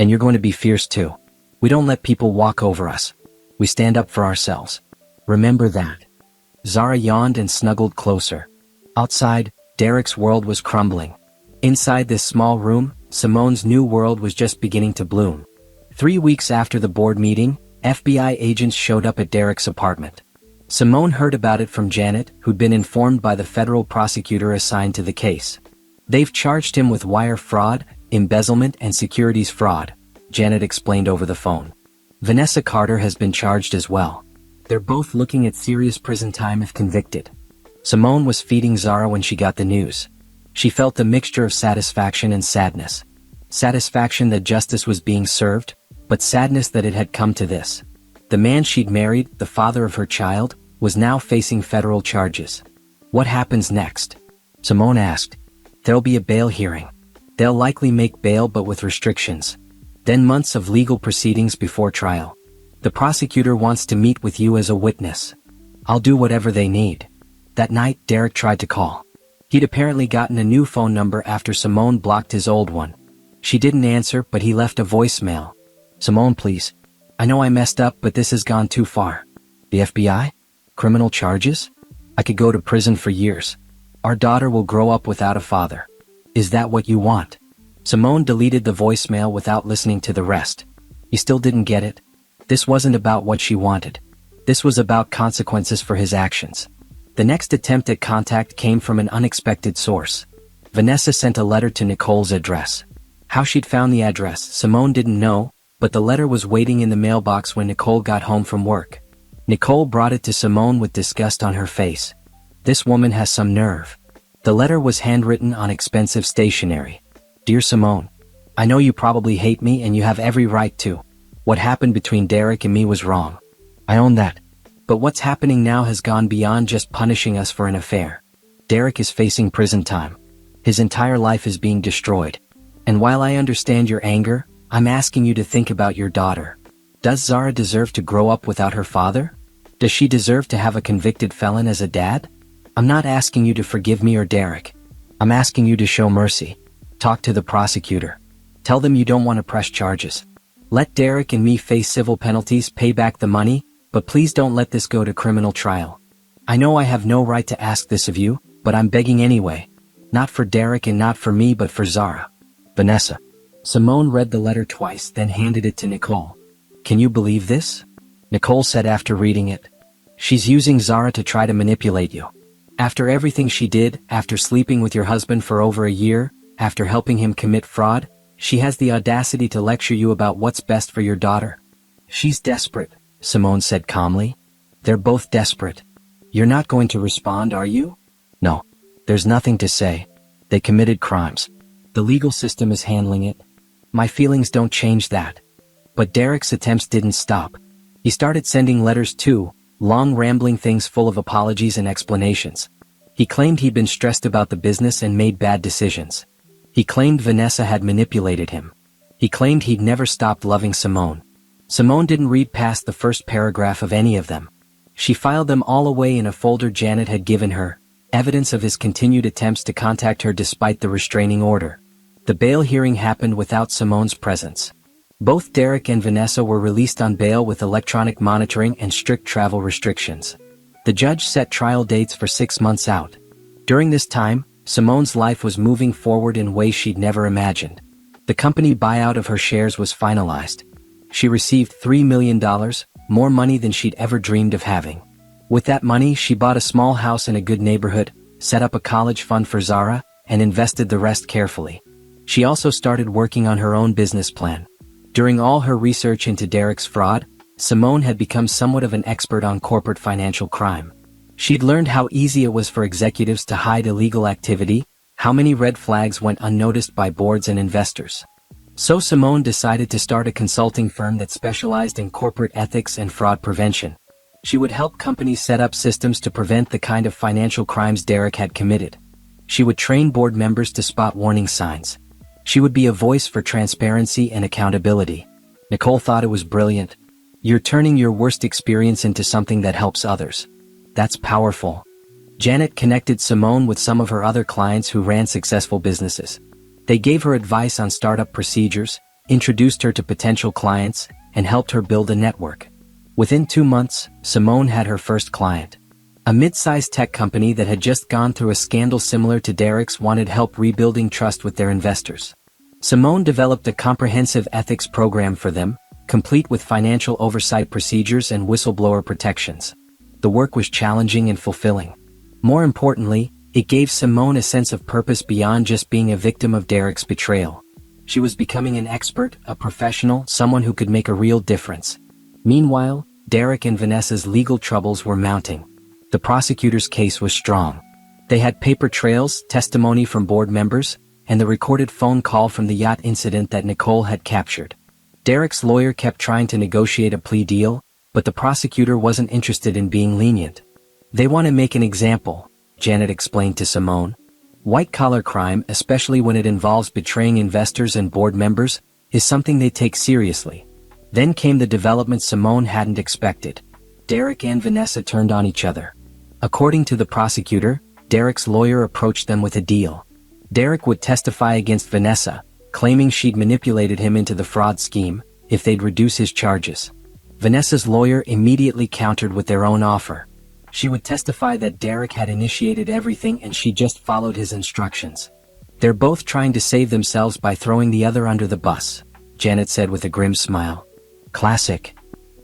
And you're going to be fierce too. We don't let people walk over us. We stand up for ourselves. Remember that. Zara yawned and snuggled closer. Outside, Derek's world was crumbling. Inside this small room, Simone's new world was just beginning to bloom. 3 weeks after the board meeting, FBI agents showed up at Derek's apartment. Simone heard about it from Janet, who'd been informed by the federal prosecutor assigned to the case. They've charged him with wire fraud, embezzlement and securities fraud, Janet explained over the phone. Vanessa Carter has been charged as well. They're both looking at serious prison time if convicted. Simone was feeding Zara when she got the news. She felt a mixture of satisfaction and sadness. Satisfaction that justice was being served, but sadness that it had come to this. The man she'd married, the father of her child, was now facing federal charges. What happens next? Simone asked. There'll be a bail hearing. They'll likely make bail but with restrictions. Then months of legal proceedings before trial. The prosecutor wants to meet with you as a witness. I'll do whatever they need. That night, Derek tried to call. He'd apparently gotten a new phone number after Simone blocked his old one. She didn't answer, but he left a voicemail. Simone, please. I know I messed up, but this has gone too far. The FBI? Criminal charges? I could go to prison for years. Our daughter will grow up without a father. Is that what you want? Simone deleted the voicemail without listening to the rest. He still didn't get it. This wasn't about what she wanted. This was about consequences for his actions. The next attempt at contact came from an unexpected source. Vanessa sent a letter to Nicole's address. How she'd found the address, Simone didn't know, but the letter was waiting in the mailbox when Nicole got home from work. Nicole brought it to Simone with disgust on her face. This woman has some nerve. The letter was handwritten on expensive stationery. Dear Simone, I know you probably hate me and you have every right to. What happened between Derek and me was wrong. I own that. But what's happening now has gone beyond just punishing us for an affair. Derek is facing prison time. His entire life is being destroyed. And while I understand your anger, I'm asking you to think about your daughter. Does Zara deserve to grow up without her father? Does she deserve to have a convicted felon as a dad? I'm not asking you to forgive me or Derek. I'm asking you to show mercy. Talk to the prosecutor. Tell them you don't want to press charges. Let Derek and me face civil penalties, pay back the money, but please don't let this go to criminal trial. I know I have no right to ask this of you, but I'm begging anyway. Not for Derek and not for me, but for Zara. Vanessa. Simone read the letter twice, then handed it to Nicole. Can you believe this? Nicole said after reading it. She's using Zara to try to manipulate you. After everything she did, after sleeping with your husband for over a year, after helping him commit fraud, she has the audacity to lecture you about what's best for your daughter. She's desperate, Simone said calmly. They're both desperate. You're not going to respond, are you? No. There's nothing to say. They committed crimes. The legal system is handling it. My feelings don't change that. But Derek's attempts didn't stop. He started sending letters too, long rambling things full of apologies and explanations. He claimed he'd been stressed about the business and made bad decisions. He claimed Vanessa had manipulated him. He claimed he'd never stopped loving Simone. Simone didn't read past the first paragraph of any of them. She filed them all away in a folder Janet had given her, evidence of his continued attempts to contact her despite the restraining order. The bail hearing happened without Simone's presence. Both Derek and Vanessa were released on bail with electronic monitoring and strict travel restrictions. The judge set trial dates for 6 months out. During this time, Simone's life was moving forward in ways she'd never imagined. The company buyout of her shares was finalized. She received $3 million, more money than she'd ever dreamed of having. With that money, she bought a small house in a good neighborhood, set up a college fund for Zara, and invested the rest carefully. She also started working on her own business plan. During all her research into Derek's fraud, Simone had become somewhat of an expert on corporate financial crime. She'd learned how easy it was for executives to hide illegal activity, how many red flags went unnoticed by boards and investors. So Simone decided to start a consulting firm that specialized in corporate ethics and fraud prevention. She would help companies set up systems to prevent the kind of financial crimes Derek had committed. She would train board members to spot warning signs. She would be a voice for transparency and accountability. Nicole thought it was brilliant. You're turning your worst experience into something that helps others. That's powerful. Janet connected Simone with some of her other clients who ran successful businesses. They gave her advice on startup procedures, introduced her to potential clients, and helped her build a network. Within 2 months, Simone had her first client. A mid-sized tech company that had just gone through a scandal similar to Derek's wanted help rebuilding trust with their investors. Simone developed a comprehensive ethics program for them, complete with financial oversight procedures and whistleblower protections. The work was challenging and fulfilling. More importantly, it gave Simone a sense of purpose beyond just being a victim of Derek's betrayal. She was becoming an expert, a professional, someone who could make a real difference. Meanwhile, Derek and Vanessa's legal troubles were mounting. The prosecutor's case was strong. They had paper trails, testimony from board members, and the recorded phone call from the yacht incident that Nicole had captured. Derek's lawyer kept trying to negotiate a plea deal, but the prosecutor wasn't interested in being lenient. "They want to make an example," Janet explained to Simone. "White-collar crime, especially when it involves betraying investors and board members, is something they take seriously." Then came the development Simone hadn't expected. Derek and Vanessa turned on each other. According to the prosecutor, Derek's lawyer approached them with a deal. Derek would testify against Vanessa, claiming she'd manipulated him into the fraud scheme, if they'd reduce his charges. Vanessa's lawyer immediately countered with their own offer. She would testify that Derek had initiated everything and she just followed his instructions. "They're both trying to save themselves by throwing the other under the bus," Janet said with a grim smile. "Classic.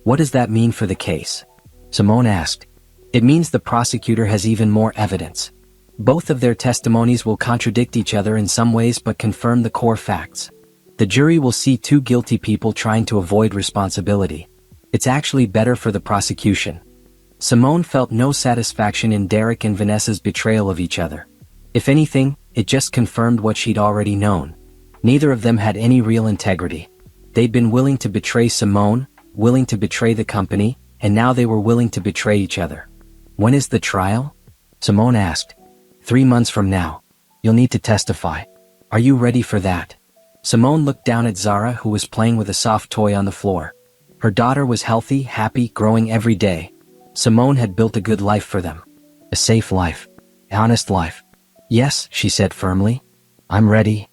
What does that mean for the case?" Simone asked. "It means the prosecutor has even more evidence. Both of their testimonies will contradict each other in some ways but confirm the core facts. The jury will see two guilty people trying to avoid responsibility. It's actually better for the prosecution." Simone felt no satisfaction in Derek and Vanessa's betrayal of each other. If anything, it just confirmed what she'd already known. Neither of them had any real integrity. They'd been willing to betray Simone, willing to betray the company, and now they were willing to betray each other. "When is the trial?" Simone asked. 3 months from now. You'll need to testify. Are you ready for that?" Simone looked down at Zara, who was playing with a soft toy on the floor. Her daughter was healthy, happy, growing every day. Simone had built a good life for them. A safe life. An honest life. "Yes," she said firmly. "I'm ready."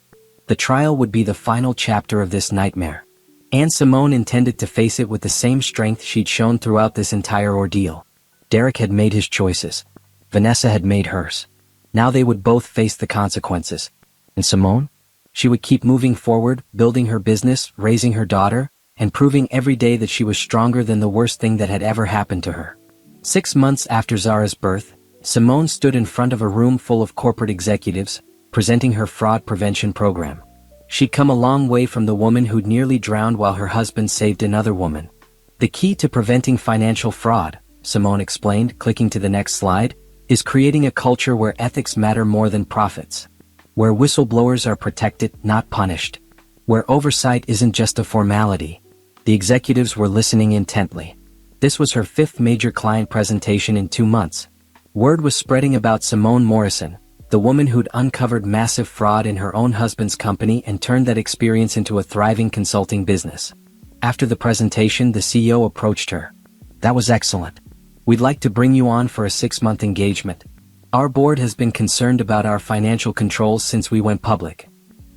The trial would be the final chapter of this nightmare. And Simone intended to face it with the same strength she'd shown throughout this entire ordeal. Derek had made his choices. Vanessa had made hers. Now they would both face the consequences. And Simone? She would keep moving forward, building her business, raising her daughter, and proving every day that she was stronger than the worst thing that had ever happened to her. 6 months after Zara's birth, Simone stood in front of a room full of corporate executives, presenting her fraud prevention program. She'd come a long way from the woman who'd nearly drowned while her husband saved another woman. "The key to preventing financial fraud," Simone explained, clicking to the next slide, "is creating a culture where ethics matter more than profits. Where whistleblowers are protected, not punished. Where oversight isn't just a formality." The executives were listening intently. This was her 5th major client presentation in 2 months. Word was spreading about Simone Morrison, the woman who'd uncovered massive fraud in her own husband's company and turned that experience into a thriving consulting business. After the presentation, the CEO approached her. "That was excellent. We'd like to bring you on for a 6-month engagement. Our board has been concerned about our financial controls since we went public."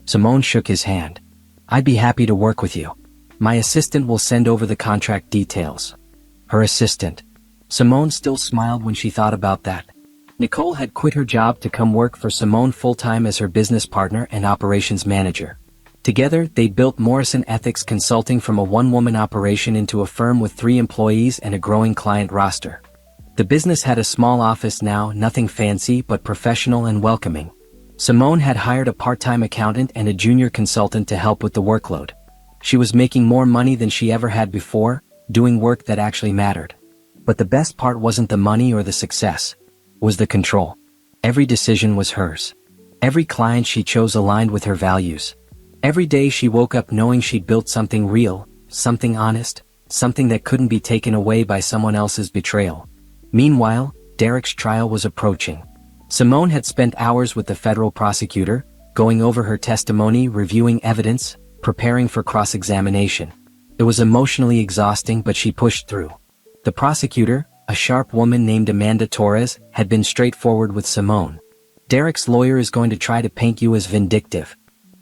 Simone shook his hand. "I'd be happy to work with you. My assistant will send over the contract details." Her assistant. Simone still smiled when she thought about that. Nicole had quit her job to come work for Simone full-time as her business partner and operations manager. Together, they built Morrison Ethics Consulting from a one-woman operation into a firm with 3 employees and a growing client roster. The business had a small office now, nothing fancy but professional and welcoming. Simone had hired a part-time accountant and a junior consultant to help with the workload. She was making more money than she ever had before, doing work that actually mattered. But the best part wasn't the money or the success. It was the control. Every decision was hers. Every client she chose aligned with her values. Every day she woke up knowing she'd built something real, something honest, something that couldn't be taken away by someone else's betrayal. Meanwhile, Derek's trial was approaching. Simone had spent hours with the federal prosecutor, going over her testimony, reviewing evidence, preparing for cross-examination. It was emotionally exhausting, but she pushed through. The prosecutor, a sharp woman named Amanda Torres, had been straightforward with Simone. "Derek's lawyer is going to try to paint you as vindictive.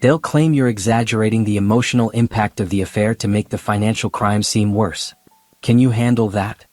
They'll claim you're exaggerating the emotional impact of the affair to make the financial crime seem worse. Can you handle that?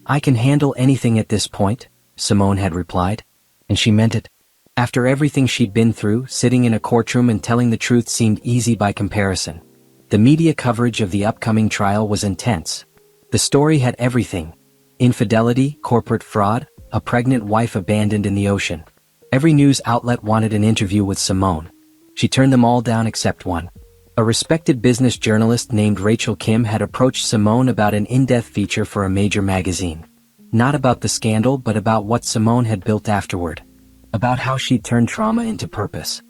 I can handle anything at this point, Simone had replied. And she meant it. After everything she'd been through, sitting in a courtroom and telling the truth seemed easy by comparison. The media coverage of the upcoming trial was intense. The story had everything: infidelity, corporate fraud, a pregnant wife abandoned in the ocean. Every news outlet wanted an interview with Simone. She turned them all down except one. A respected business journalist named Rachel Kim had approached Simone about an in-depth feature for a major magazine. Not about the scandal, but about what Simone had built afterward. About how she'd turned trauma into purpose.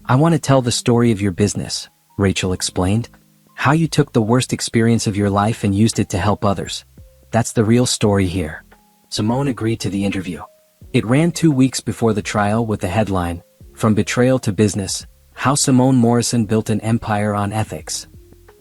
"I want to tell the story of your business," Rachel explained. "How you took the worst experience of your life and used it to help others. That's the real story here." Simone agreed to the interview. It ran 2 weeks before the trial with the headline, "From Betrayal to Business: How Simone Morrison Built an Empire on Ethics."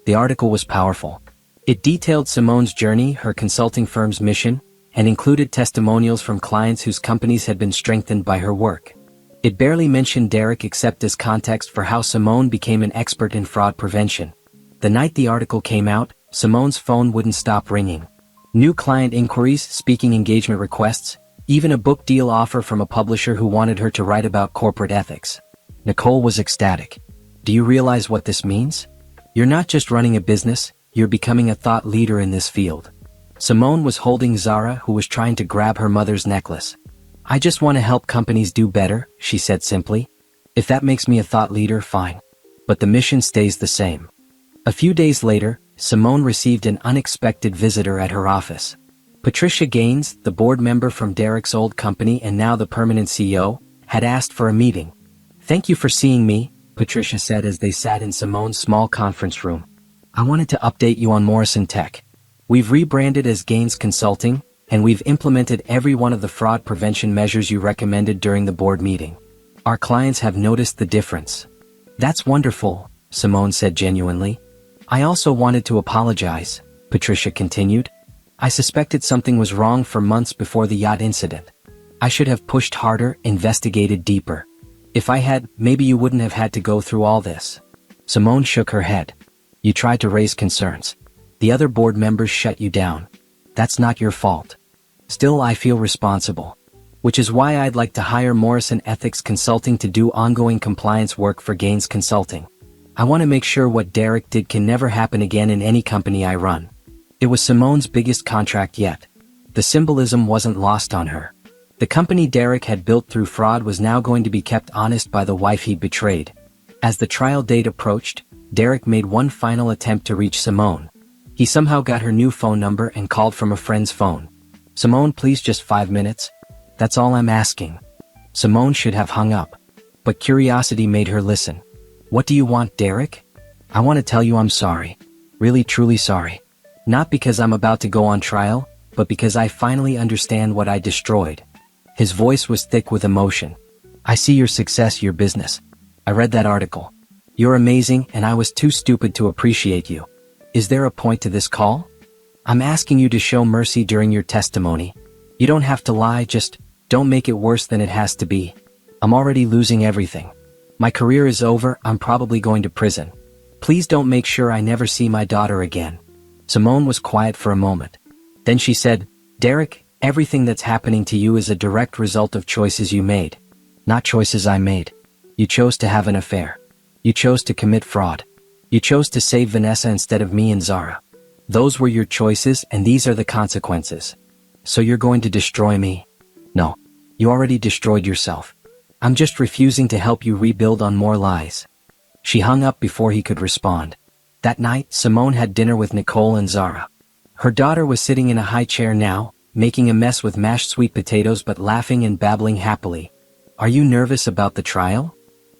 The article was powerful. It detailed Simone's journey, her consulting firm's mission, and included testimonials from clients whose companies had been strengthened by her work. It barely mentioned Derek except as context for how Simone became an expert in fraud prevention. The night the article came out, Simone's phone wouldn't stop ringing. New client inquiries, speaking engagement requests, even a book deal offer from a publisher who wanted her to write about corporate ethics. Nicole was ecstatic. "Do you realize what this means? You're not just running a business, you're becoming a thought leader in this field." Simone was holding Zara, who was trying to grab her mother's necklace. "I just want to help companies do better," she said simply. "If that makes me a thought leader, fine. But the mission stays the same." A few days later, Simone received an unexpected visitor at her office. Patricia Gaines, the board member from Derek's old company and now the permanent CEO, had asked for a meeting. "Thank you for seeing me," Patricia said as they sat in Simone's small conference room. "I wanted to update you on Morrison Tech. We've rebranded as Gaines Consulting, and we've implemented every one of the fraud prevention measures you recommended during the board meeting. Our clients have noticed the difference." "That's wonderful," Simone said genuinely. "I also wanted to apologize," Patricia continued. "I suspected something was wrong for months before the yacht incident. I should have pushed harder, investigated deeper. If I had, maybe you wouldn't have had to go through all this." Simone shook her head. "You tried to raise concerns. The other board members shut you down. That's not your fault. Still, I feel responsible. Which is why I'd like to hire Morrison Ethics Consulting to do ongoing compliance work for Gaines Consulting. I want to make sure what Derek did can never happen again in any company I run." It was Simone's biggest contract yet. The symbolism wasn't lost on her. The company Derek had built through fraud was now going to be kept honest by the wife he'd betrayed. As the trial date approached, Derek made one final attempt to reach Simone. He somehow got her new phone number and called from a friend's phone. "Simone, please, just 5 minutes. That's all I'm asking." Simone should have hung up. But curiosity made her listen. "What do you want, Derek?" "I want to tell you I'm sorry. Really, truly sorry. Not because I'm about to go on trial, but because I finally understand what I destroyed." His voice was thick with emotion. "I see your success, your business. I read that article. You're amazing, and I was too stupid to appreciate you. Is there a point to this call? I'm asking you to show mercy during your testimony. You don't have to lie, just don't make it worse than it has to be. I'm already losing everything. My career is over, I'm probably going to prison. Please don't make sure I never see my daughter again." Simone was quiet for a moment. Then she said, "Derek, everything that's happening to you is a direct result of choices you made. Not choices I made. You chose to have an affair. You chose to commit fraud. You chose to save Vanessa instead of me and Zara. Those were your choices, and these are the consequences. So you're going to destroy me? No. You already destroyed yourself. I'm just refusing to help you rebuild on more lies." She hung up before he could respond. That night, Simone had dinner with Nicole and Zara. Her daughter was sitting in a high chair now, making a mess with mashed sweet potatoes but laughing and babbling happily. "Are you nervous about the trial?"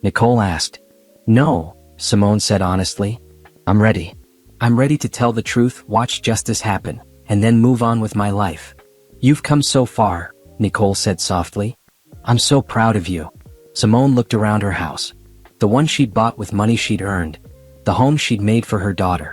Nicole asked. "No," Simone said honestly. "I'm ready. I'm ready to tell the truth, watch justice happen, and then move on with my life." "You've come so far," Nicole said softly. "I'm so proud of you." Simone looked around her house. The one she'd bought with money she'd earned. The home she'd made for her daughter.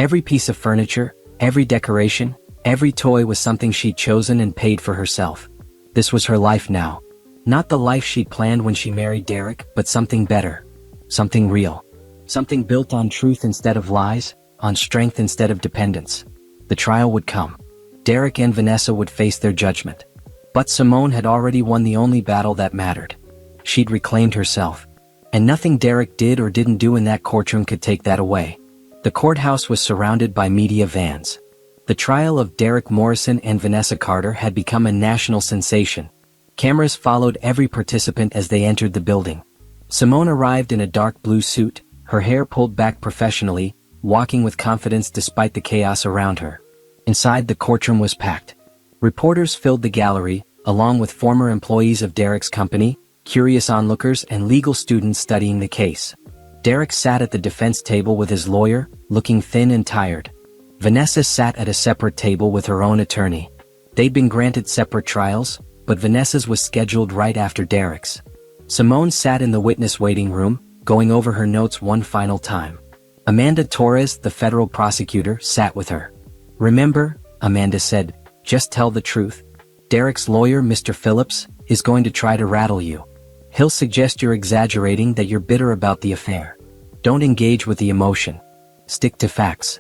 Every piece of furniture, every decoration, every toy was something she'd chosen and paid for herself. This was her life now. Not the life she'd planned when she married Derek, but something better. Something real. Something built on truth instead of lies, on strength instead of dependence. The trial would come. Derek and Vanessa would face their judgment. But Simone had already won the only battle that mattered. She'd reclaimed herself. And nothing Derek did or didn't do in that courtroom could take that away. The courthouse was surrounded by media vans. The trial of Derek Morrison and Vanessa Carter had become a national sensation. Cameras followed every participant as they entered the building. Simone arrived in a dark blue suit, her hair pulled back professionally, walking with confidence despite the chaos around her. Inside, the courtroom was packed. Reporters filled the gallery, along with former employees of Derek's company, curious onlookers and legal students studying the case. Derek sat at the defense table with his lawyer, looking thin and tired. Vanessa sat at a separate table with her own attorney. They'd been granted separate trials, but Vanessa's was scheduled right after Derek's. Simone sat in the witness waiting room, going over her notes one final time. Amanda Torres, the federal prosecutor, sat with her. "Remember," Amanda said, "just tell the truth. Derek's lawyer, Mr. Phillips, is going to try to rattle you. He'll suggest you're exaggerating, that you're bitter about the affair. Don't engage with the emotion. Stick to facts."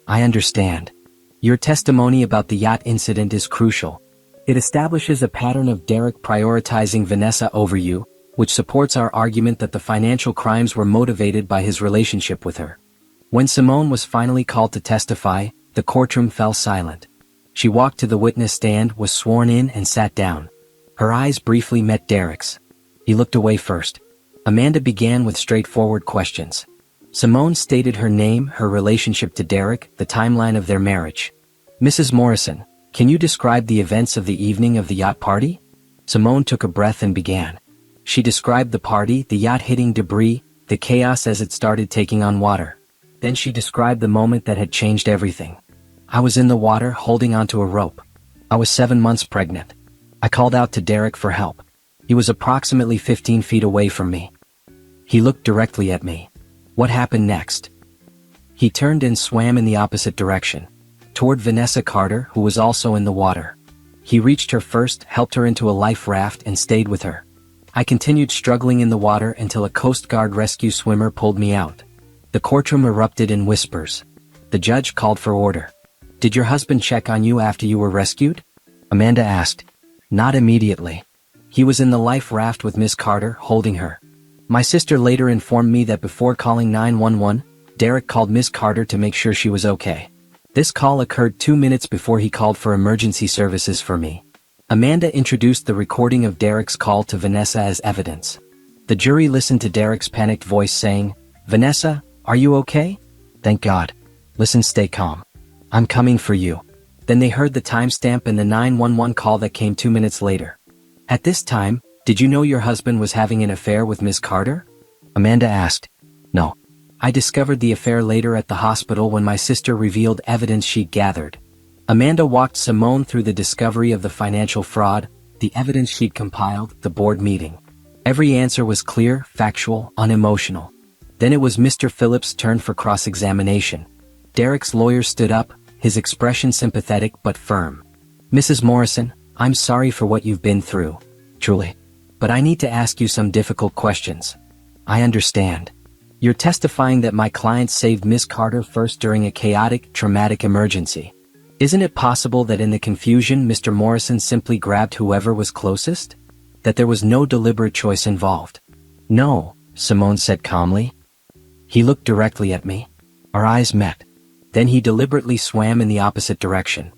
"I understand. Your testimony about the yacht incident is crucial. It establishes a pattern of Derek prioritizing Vanessa over you, which supports our argument that the financial crimes were motivated by his relationship with her." When Simone was finally called to testify, the courtroom fell silent. She walked to the witness stand, was sworn in, and sat down. Her eyes briefly met Derek's. He looked away first. Amanda began with straightforward questions. Simone stated her name, her relationship to Derek, the timeline of their marriage. "Mrs. Morrison, can you describe the events of the evening of the yacht party?" Simone took a breath and began. She described the party, the yacht hitting debris, the chaos as it started taking on water. Then she described the moment that had changed everything. "I was in the water holding onto a rope. I was 7 months pregnant. I called out to Derek for help. He was approximately 15 feet away from me. He looked directly at me. What happened next?" "He turned and swam in the opposite direction, toward Vanessa Carter, who was also in the water. He reached her first, helped her into a life raft, and stayed with her. I continued struggling in the water until a Coast Guard rescue swimmer pulled me out." The courtroom erupted in whispers. The judge called for order. "Did your husband check on you after you were rescued?" Amanda asked. "Not immediately. He was in the life raft with Miss Carter, holding her. My sister later informed me that before calling 911, Derek called Miss Carter to make sure she was okay. This call occurred 2 minutes before he called for emergency services for me." Amanda introduced the recording of Derek's call to Vanessa as evidence. The jury listened to Derek's panicked voice saying, "Vanessa, are you okay? Thank God. Listen, stay calm. I'm coming for you." Then they heard the timestamp and the 911 call that came 2 minutes later. "At this time, did you know your husband was having an affair with Miss Carter?" Amanda asked. "No. I discovered the affair later at the hospital when my sister revealed evidence she'd gathered." Amanda walked Simone through the discovery of the financial fraud, the evidence she'd compiled, the board meeting. Every answer was clear, factual, unemotional. Then it was Mr. Phillips' turn for cross-examination. Derek's lawyer stood up, his expression sympathetic but firm. "Mrs. Morrison, I'm sorry for what you've been through. Truly. But I need to ask you some difficult questions. I understand. You're testifying that my client saved Miss Carter first during a chaotic, traumatic emergency. Isn't it possible that in the confusion Mr. Morrison simply grabbed whoever was closest? That there was no deliberate choice involved?" "No," Simone said calmly. "He looked directly at me. Our eyes met. Then he deliberately swam in the opposite direction."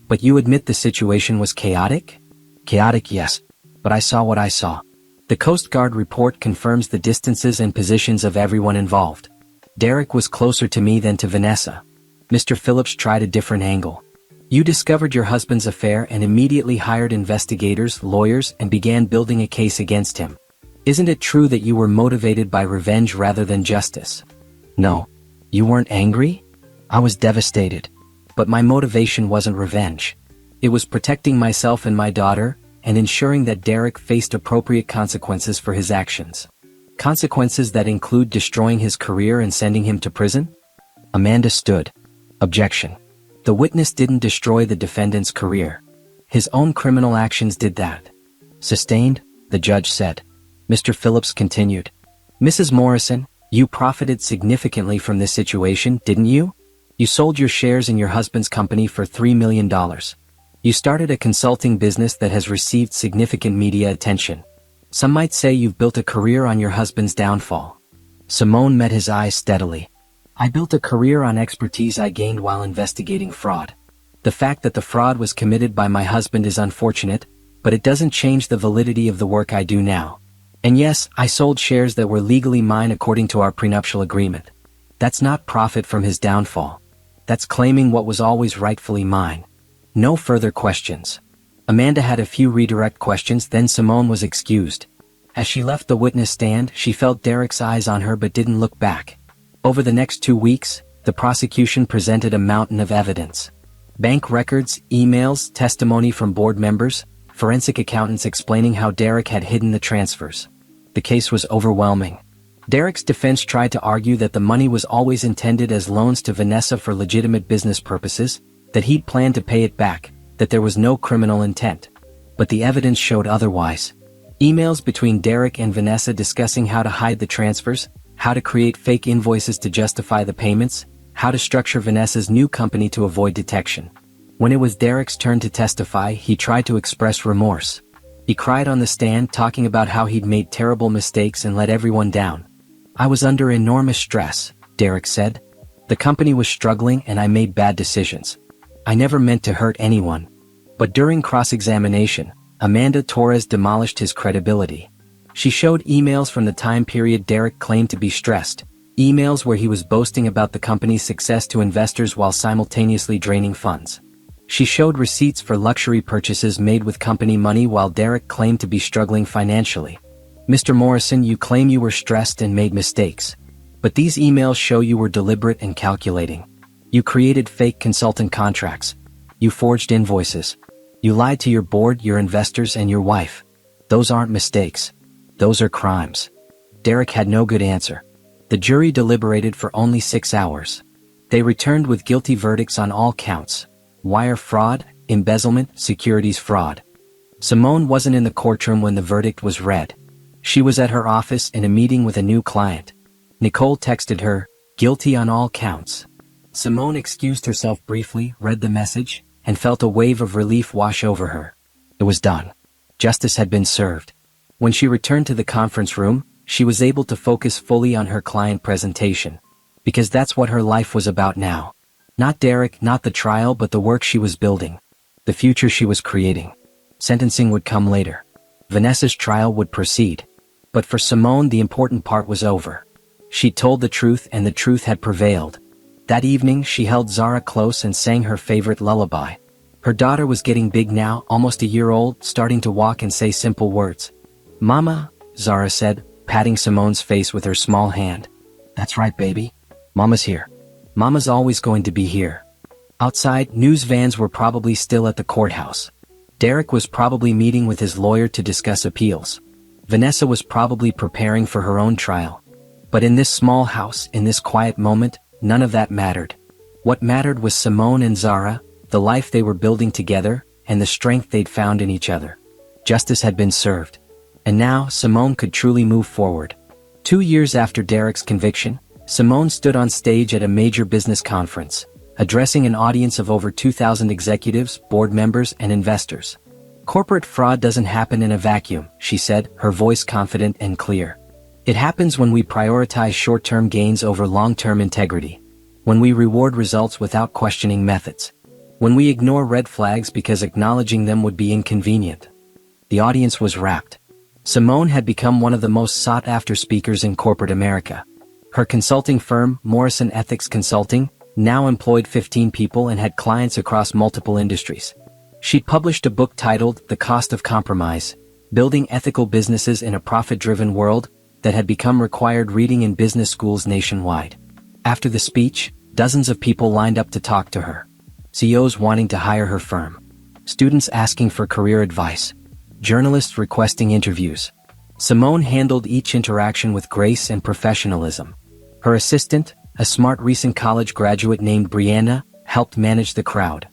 "But you admit the situation was chaotic?" "Chaotic, yes. But I saw what I saw. The Coast Guard report confirms the distances and positions of everyone involved. Derek was closer to me than to Vanessa." Mr. Phillips tried a different angle. "You discovered your husband's affair and immediately hired investigators, lawyers, and began building a case against him. Isn't it true that you were motivated by revenge rather than justice?" "No. You weren't angry?" "I was devastated. But my motivation wasn't revenge. It was protecting myself and my daughter, and ensuring that Derek faced appropriate consequences for his actions. Consequences that include destroying his career and sending him to prison?" Amanda stood. "Objection. The witness didn't destroy the defendant's career. His own criminal actions did that." "Sustained," the judge said. Mr. Phillips continued. "Mrs. Morrison, You profited significantly from this situation, didn't you? You sold your shares in your husband's company for $3 million. You started a consulting business that has received significant media attention. Some might say you've built a career on your husband's downfall. Simone met his eyes steadily. I built a career on expertise I gained while investigating fraud. The fact that the fraud was committed by my husband is unfortunate, but it doesn't change the validity of the work I do now. And yes, I sold shares that were legally mine according to our prenuptial agreement. That's not profit from his downfall. That's claiming what was always rightfully mine. No further questions. Amanda had a few redirect questions, then Simone was excused. As she left the witness stand, she felt Derek's eyes on her but didn't look back. Over the next 2 weeks, the prosecution presented a mountain of evidence. Bank records, emails, testimony from board members, forensic accountants explaining how Derek had hidden the transfers. The case was overwhelming. Derek's defense tried to argue that the money was always intended as loans to Vanessa for legitimate business purposes, that he'd planned to pay it back, that there was no criminal intent. But the evidence showed otherwise. Emails between Derek and Vanessa discussing how to hide the transfers, how to create fake invoices to justify the payments, how to structure Vanessa's new company to avoid detection. When it was Derek's turn to testify, he tried to express remorse. He cried on the stand talking about how he'd made terrible mistakes and let everyone down. I was under enormous stress, Derek said. The company was struggling and I made bad decisions. I never meant to hurt anyone. But during cross-examination, Amanda Torres demolished his credibility. She showed emails from the time period Derek claimed to be stressed, emails where he was boasting about the company's success to investors while simultaneously draining funds. She showed receipts for luxury purchases made with company money while Derek claimed to be struggling financially. Mr. Morrison, you claim you were stressed and made mistakes. But these emails show you were deliberate and calculating. You created fake consultant contracts. You forged invoices. You lied to your board, your investors, and your wife. Those aren't mistakes. Those are crimes. Derek had no good answer. The jury deliberated for only 6 hours. They returned with guilty verdicts on all counts: wire fraud, embezzlement, securities fraud. Simone wasn't in the courtroom when the verdict was read. She was at her office in a meeting with a new client. Nicole texted her, "Guilty on all counts." Simone excused herself briefly, read the message, and felt a wave of relief wash over her. It was done. Justice had been served. When she returned to the conference room, she was able to focus fully on her client presentation. Because that's what her life was about now. Not Derek, not the trial, but the work she was building. The future she was creating. Sentencing would come later. Vanessa's trial would proceed. But for Simone, the important part was over. She'd told the truth and the truth had prevailed. That evening, she held Zara close and sang her favorite lullaby. Her daughter was getting big now, almost a year old, starting to walk and say simple words. "Mama," Zara said, patting Simone's face with her small hand. "That's right, baby. Mama's here. Mama's always going to be here." Outside, news vans were probably still at the courthouse. Derek was probably meeting with his lawyer to discuss appeals. Vanessa was probably preparing for her own trial. But in this small house, in this quiet moment, none of that mattered. What mattered was Simone and Zara, the life they were building together, and the strength they'd found in each other. Justice had been served. And now, Simone could truly move forward. 2 years after Derek's conviction, Simone stood on stage at a major business conference, addressing an audience of over 2,000 executives, board members, and investors. "Corporate fraud doesn't happen in a vacuum," she said, her voice confident and clear. "It happens when we prioritize short-term gains over long-term integrity. When we reward results without questioning methods. When we ignore red flags because acknowledging them would be inconvenient." The audience was rapt. Simone had become one of the most sought-after speakers in corporate America. Her consulting firm, Morrison Ethics Consulting, now employed 15 people and had clients across multiple industries. She'd published a book titled The Cost of Compromise, Building Ethical Businesses in a Profit-Driven World, that had become required reading in business schools nationwide. After the speech, dozens of people lined up to talk to her. CEOs wanting to hire her firm. Students asking for career advice. Journalists requesting interviews. Simone handled each interaction with grace and professionalism. Her assistant, a smart recent college graduate named Brianna, helped manage the crowd.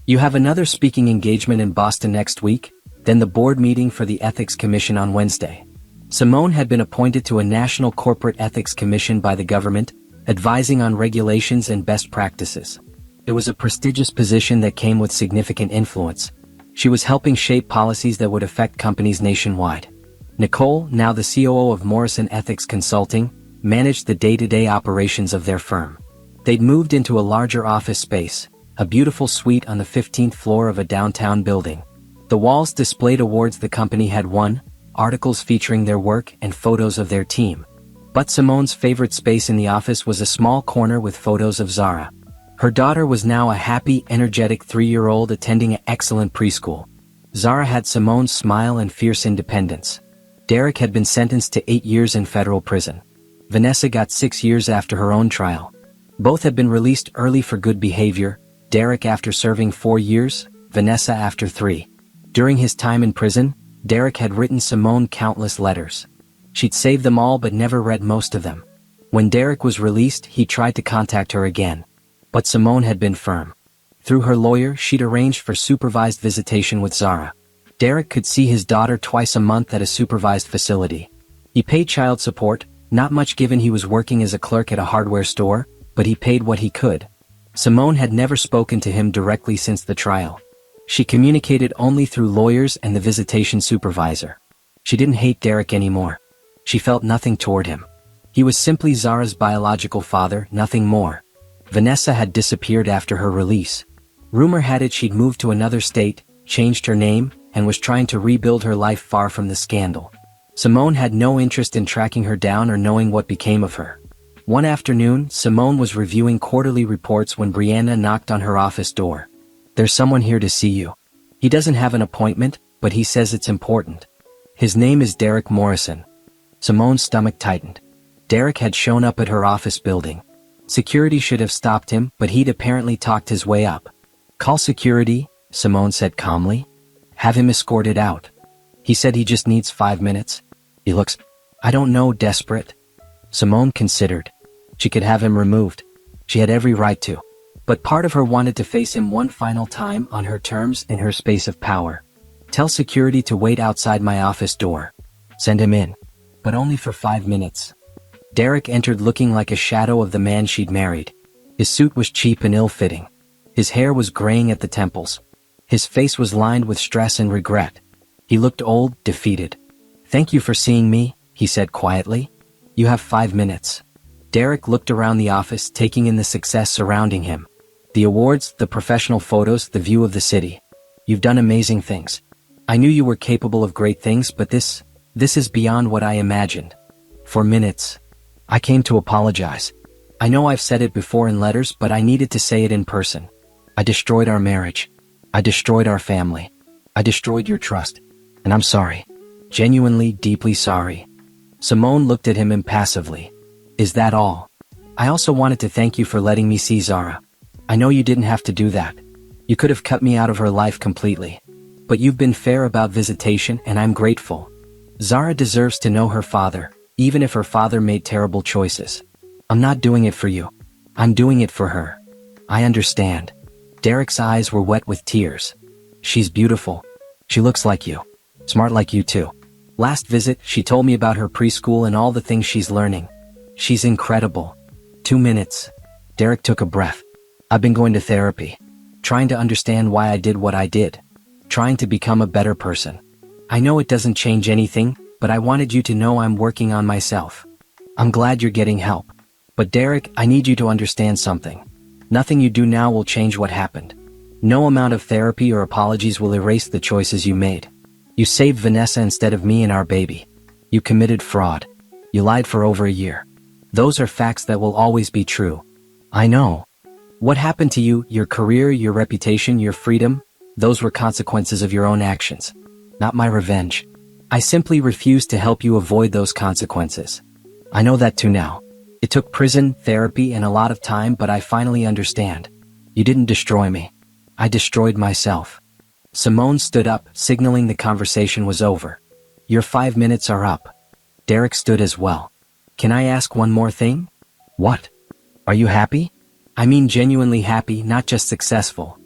"You have another speaking engagement in Boston next week, then the board meeting for the Ethics Commission on Wednesday. Simone had been appointed to a national corporate ethics commission by the government, advising on regulations and best practices. It was a prestigious position that came with significant influence. She was helping shape policies that would affect companies nationwide. Nicole, now the COO of Morrison Ethics Consulting, managed the day-to-day operations of their firm. They'd moved into a larger office space, a beautiful suite on the 15th floor of a downtown building. The walls displayed awards the company had won, articles featuring their work and photos of their team. But Simone's favorite space in the office was a small corner with photos of Zara. Her daughter was now a happy, energetic 3-year-old attending an excellent preschool. Zara had Simone's smile and fierce independence. Derek had been sentenced to 8 years in federal prison. Vanessa got 6 years after her own trial. Both had been released early for good behavior, Derek after serving 4 years, Vanessa after 3. During his time in prison, Derek had written Simone countless letters. She'd saved them all but never read most of them. When Derek was released, he tried to contact her again. But Simone had been firm. Through her lawyer, she'd arranged for supervised visitation with Zara. Derek could see his daughter twice a month at a supervised facility. He paid child support, not much given he was working as a clerk at a hardware store, but he paid what he could. Simone had never spoken to him directly since the trial. She communicated only through lawyers and the visitation supervisor. She didn't hate Derek anymore. She felt nothing toward him. He was simply Zara's biological father, nothing more. Vanessa had disappeared after her release. Rumor had it she'd moved to another state, changed her name, and was trying to rebuild her life far from the scandal. Simone had no interest in tracking her down or knowing what became of her. One afternoon, Simone was reviewing quarterly reports when Brianna knocked on her office door. "There's someone here to see you. He doesn't have an appointment, but he says it's important. His name is Derek Morrison." Simone's stomach tightened. Derek had shown up at her office building. Security should have stopped him, but he'd apparently talked his way up. "Call security," Simone said calmly. "Have him escorted out. He said he just needs 5 minutes. He looks, I don't know, desperate." Simone considered. She could have him removed. She had every right to. But part of her wanted to face him one final time on her terms in her space of power. "Tell security to wait outside my office door. Send him in. But only for 5 minutes." Derek entered looking like a shadow of the man she'd married. His suit was cheap and ill-fitting. His hair was graying at the temples. His face was lined with stress and regret. He looked old, defeated. "Thank you for seeing me," he said quietly. "You have 5 minutes." Derek looked around the office, taking in the success surrounding him. The awards, the professional photos, the view of the city. "You've done amazing things. I knew you were capable of great things, but this is beyond what I imagined." For minutes, "I came to apologize. I know I've said it before in letters, but I needed to say it in person. I destroyed our marriage. I destroyed our family. I destroyed your trust. And I'm sorry. Genuinely, deeply sorry." Simone looked at him impassively. "Is that all? I also wanted to thank you for letting me see Zara. I know you didn't have to do that. You could have cut me out of her life completely. But you've been fair about visitation, and I'm grateful. Zara deserves to know her father, even if her father made terrible choices. I'm not doing it for you. I'm doing it for her. I understand." Derek's eyes were wet with tears. "She's beautiful. She looks like you. Smart like you too. Last visit, she told me about her preschool and all the things she's learning. She's incredible." 2 minutes. Derek took a breath. "I've been going to therapy. Trying to understand why I did what I did. Trying to become a better person. I know it doesn't change anything, but I wanted you to know I'm working on myself. I'm glad you're getting help. But Derek, I need you to understand something. Nothing you do now will change what happened. No amount of therapy or apologies will erase the choices you made. You saved Vanessa instead of me and our baby. You committed fraud. You lied for over a year. Those are facts that will always be true. I know. What happened to you, your career, your reputation, your freedom, those were consequences of your own actions. Not my revenge. I simply refuse to help you avoid those consequences. I know that too now. It took prison, therapy, and a lot of time, but I finally understand. You didn't destroy me. I destroyed myself." Simone stood up, signaling the conversation was over. "Your 5 minutes are up." Derek stood as well. "Can I ask one more thing?" "What? Are you happy?" "I mean genuinely happy, not just successful."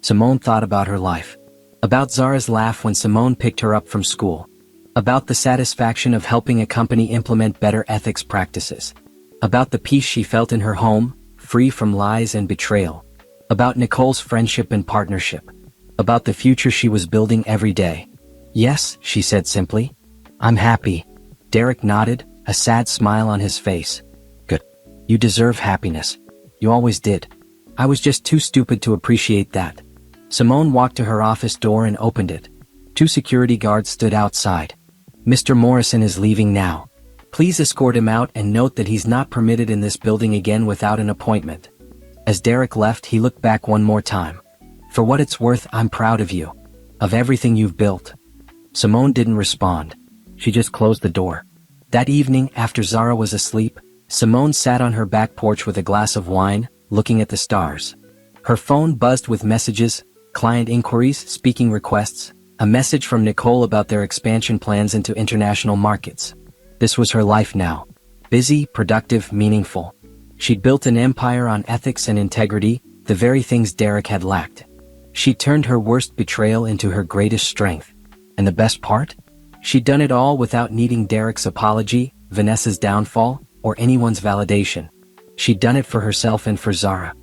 Simone thought about her life. About Zara's laugh when Simone picked her up from school. About the satisfaction of helping a company implement better ethics practices. About the peace she felt in her home, free from lies and betrayal. About Nicole's friendship and partnership. About the future she was building every day. "Yes," she said simply. "I'm happy." Derek nodded, a sad smile on his face. "Good. You deserve happiness. You always did. I was just too stupid to appreciate that." Simone walked to her office door and opened it. 2 security guards stood outside. "Mr. Morrison is leaving now. Please escort him out and note that he's not permitted in this building again without an appointment." As Derek left, he looked back one more time. "For what it's worth, I'm proud of you. Of everything you've built." Simone didn't respond. She just closed the door. That evening, after Zara was asleep, Simone sat on her back porch with a glass of wine, looking at the stars. Her phone buzzed with messages, client inquiries, speaking requests, a message from Nicole about their expansion plans into international markets. This was her life now. Busy, productive, meaningful. She'd built an empire on ethics and integrity, the very things Derek had lacked. She turned her worst betrayal into her greatest strength. And the best part? She'd done it all without needing Derek's apology, Vanessa's downfall, or anyone's validation. She'd done it for herself and for Zara.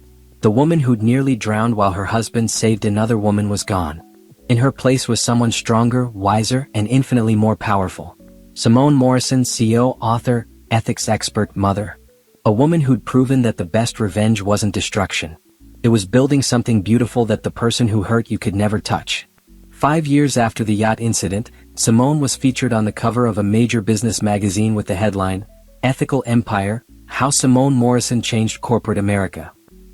The woman who'd nearly drowned while her husband saved another woman was gone. In her place was someone stronger, wiser, and infinitely more powerful. Simone Morrison, CEO, author, ethics expert, mother. A woman who'd proven that the best revenge wasn't destruction. It was building something beautiful that the person who hurt you could never touch. 5 years after the yacht incident, Simone was featured on the cover of a major business magazine with the headline, "Ethical Empire, How Simone Morrison Changed Corporate America."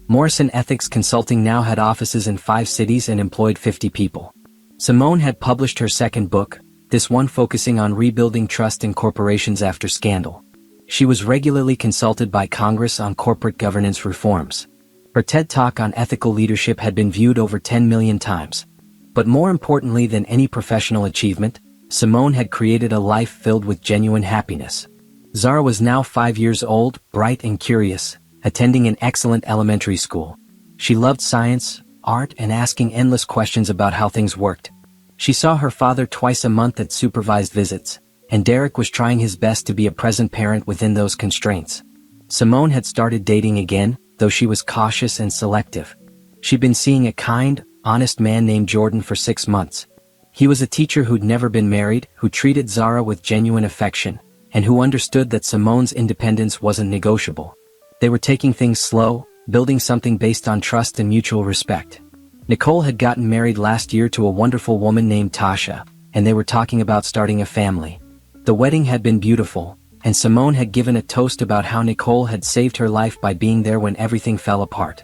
Morrison Ethics Consulting now had offices in 5 cities and employed 50 people. Simone had published her second book, this one focusing on rebuilding trust in corporations after scandal. She was regularly consulted by Congress on corporate governance reforms. Her TED Talk on ethical leadership had been viewed over 10 million times. But more importantly than any professional achievement, Simone had created a life filled with genuine happiness. Zara was now 5 years old, bright and curious, attending an excellent elementary school. She loved science, art, and asking endless questions about how things worked. She saw her father twice a month at supervised visits, and Derek was trying his best to be a present parent within those constraints. Simone had started dating again, though she was cautious and selective. She'd been seeing a kind, honest man named Jordan for 6 months. He was a teacher who'd never been married, who treated Zara with genuine affection, and who understood that Simone's independence wasn't negotiable. They were taking things slow, building something based on trust and mutual respect. Nicole had gotten married last year to a wonderful woman named Tasha, and they were talking about starting a family. The wedding had been beautiful, and Simone had given a toast about how Nicole had saved her life by being there when everything fell apart.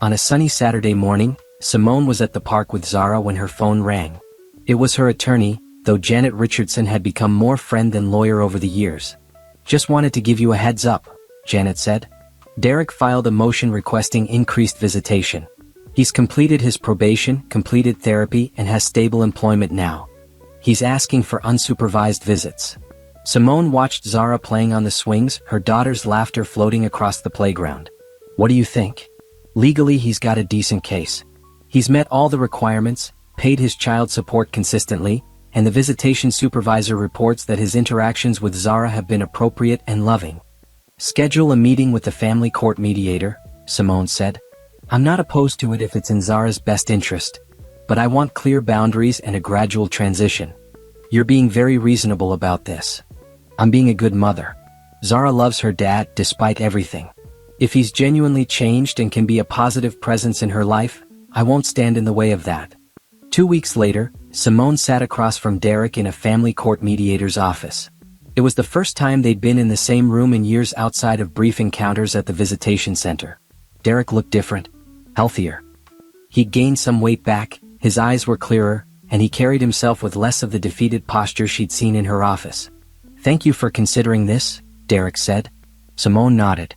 On a sunny Saturday morning, Simone was at the park with Zara when her phone rang. It was her attorney, though Janet Richardson had become more friend than lawyer over the years. "Just wanted to give you a heads up," Janet said. Derek filed a motion requesting increased visitation. He's completed his probation, completed therapy, and has stable employment now. He's asking for unsupervised visits. Simone watched Zara playing on the swings, her daughter's laughter floating across the playground. "What do you think?" "Legally, he's got a decent case. He's met all the requirements, paid his child support consistently, and the visitation supervisor reports that his interactions with Zara have been appropriate and loving." "Schedule a meeting with the family court mediator," Simone said. "I'm not opposed to it if it's in Zara's best interest. But I want clear boundaries and a gradual transition. You're being very reasonable about this. I'm being a good mother. Zara loves her dad despite everything. If he's genuinely changed and can be a positive presence in her life, I won't stand in the way of that." 2 weeks later, Simone sat across from Derek in a family court mediator's office. It was the first time they'd been in the same room in years outside of brief encounters at the visitation center. Derek looked different, healthier. He'd gained some weight back, his eyes were clearer, and he carried himself with less of the defeated posture she'd seen in her office. "Thank you for considering this," Derek said. Simone nodded.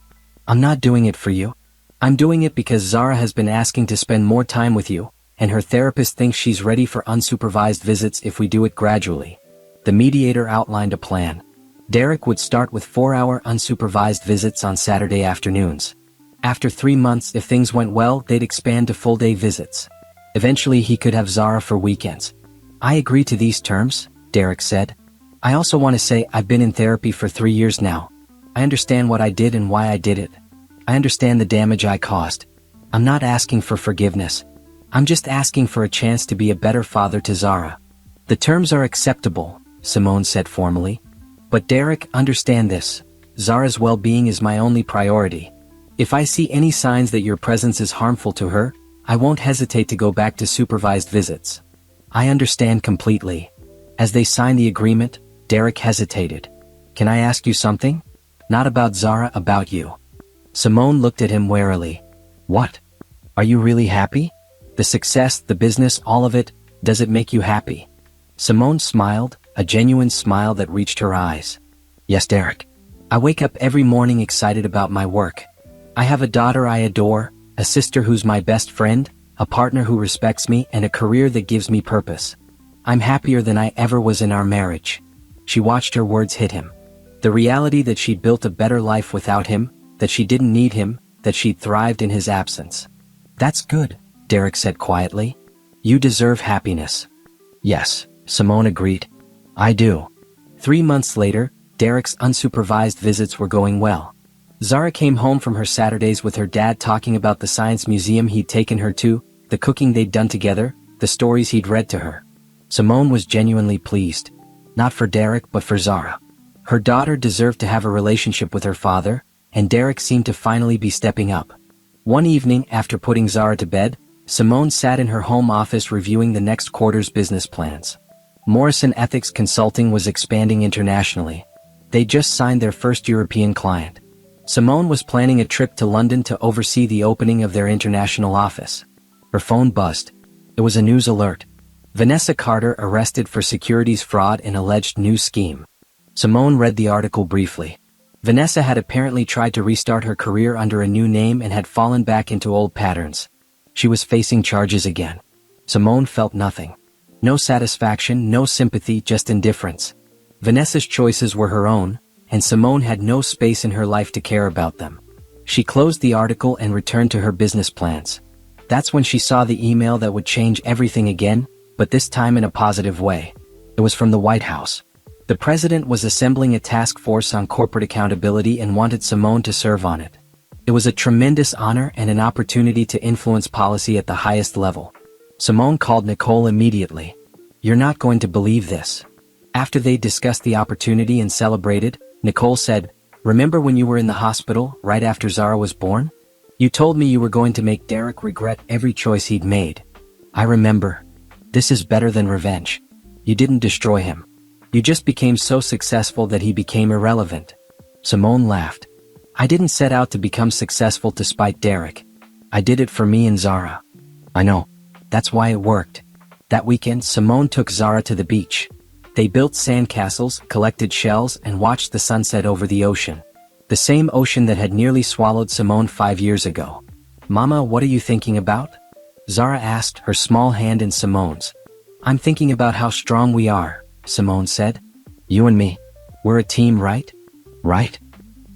"I'm not doing it for you. I'm doing it because Zara has been asking to spend more time with you, and her therapist thinks she's ready for unsupervised visits if we do it gradually." The mediator outlined a plan. Derek would start with 4-hour unsupervised visits on Saturday afternoons. After 3 months, if things went well, they'd expand to full-day visits. Eventually he could have Zara for weekends. "I agree to these terms," Derek said. I also want to say I've been in therapy for 3 years now. I understand what I did and why I did it. I understand the damage I caused. I'm not asking for forgiveness. I'm just asking for a chance to be a better father to Zara. The terms are acceptable, Simone said formally. But Derek, understand this. Zara's well-being is my only priority. If I see any signs that your presence is harmful to her, I won't hesitate to go back to supervised visits. I understand completely. As they signed the agreement, Derek hesitated. Can I ask you something? Not about Zara, about you. Simone looked at him warily. What? Are you really happy? The success, the business, all of it, does it make you happy? Simone smiled, a genuine smile that reached her eyes. Yes, Derek. I wake up every morning excited about my work. I have a daughter I adore, a sister who's my best friend, a partner who respects me, and a career that gives me purpose. I'm happier than I ever was in our marriage. She watched her words hit him. The reality that she'd built a better life without him, that she didn't need him, that she'd thrived in his absence. That's good, Derek said quietly. You deserve happiness. Yes, Simone agreed. I do. 3 months later, Derek's unsupervised visits were going well. Zara came home from her Saturdays with her dad talking about the science museum he'd taken her to, the cooking they'd done together, the stories he'd read to her. Simone was genuinely pleased. Not for Derek, but for Zara. Her daughter deserved to have a relationship with her father, and Derek seemed to finally be stepping up. One evening, after putting Zara to bed, Simone sat in her home office reviewing the next quarter's business plans. Morrison Ethics Consulting was expanding internationally. They'd just signed their first European client. Simone was planning a trip to London to oversee the opening of their international office. Her phone buzzed. It was a news alert. Vanessa Carter arrested for securities fraud in alleged new scheme. Simone read the article briefly. Vanessa had apparently tried to restart her career under a new name and had fallen back into old patterns. She was facing charges again. Simone felt nothing. No satisfaction, no sympathy, just indifference. Vanessa's choices were her own, and Simone had no space in her life to care about them. She closed the article and returned to her business plans. That's when she saw the email that would change everything again, but this time in a positive way. It was from the White House. The president was assembling a task force on corporate accountability and wanted Simone to serve on it. It was a tremendous honor and an opportunity to influence policy at the highest level. Simone called Nicole immediately. You're not going to believe this. After they discussed the opportunity and celebrated, Nicole said, remember when you were in the hospital, right after Zara was born? You told me you were going to make Derek regret every choice he'd made. I remember. This is better than revenge. You didn't destroy him. You just became so successful that he became irrelevant. Simone laughed. I didn't set out to become successful to spite Derek. I did it for me and Zara. I know. That's why it worked. That weekend, Simone took Zara to the beach. They built sandcastles, collected shells, and watched the sunset over the ocean. The same ocean that had nearly swallowed Simone 5 years ago. Mama, what are you thinking about? Zara asked, her small hand in Simone's. I'm thinking about how strong we are, Simone said. You and me. We're a team, right? Right?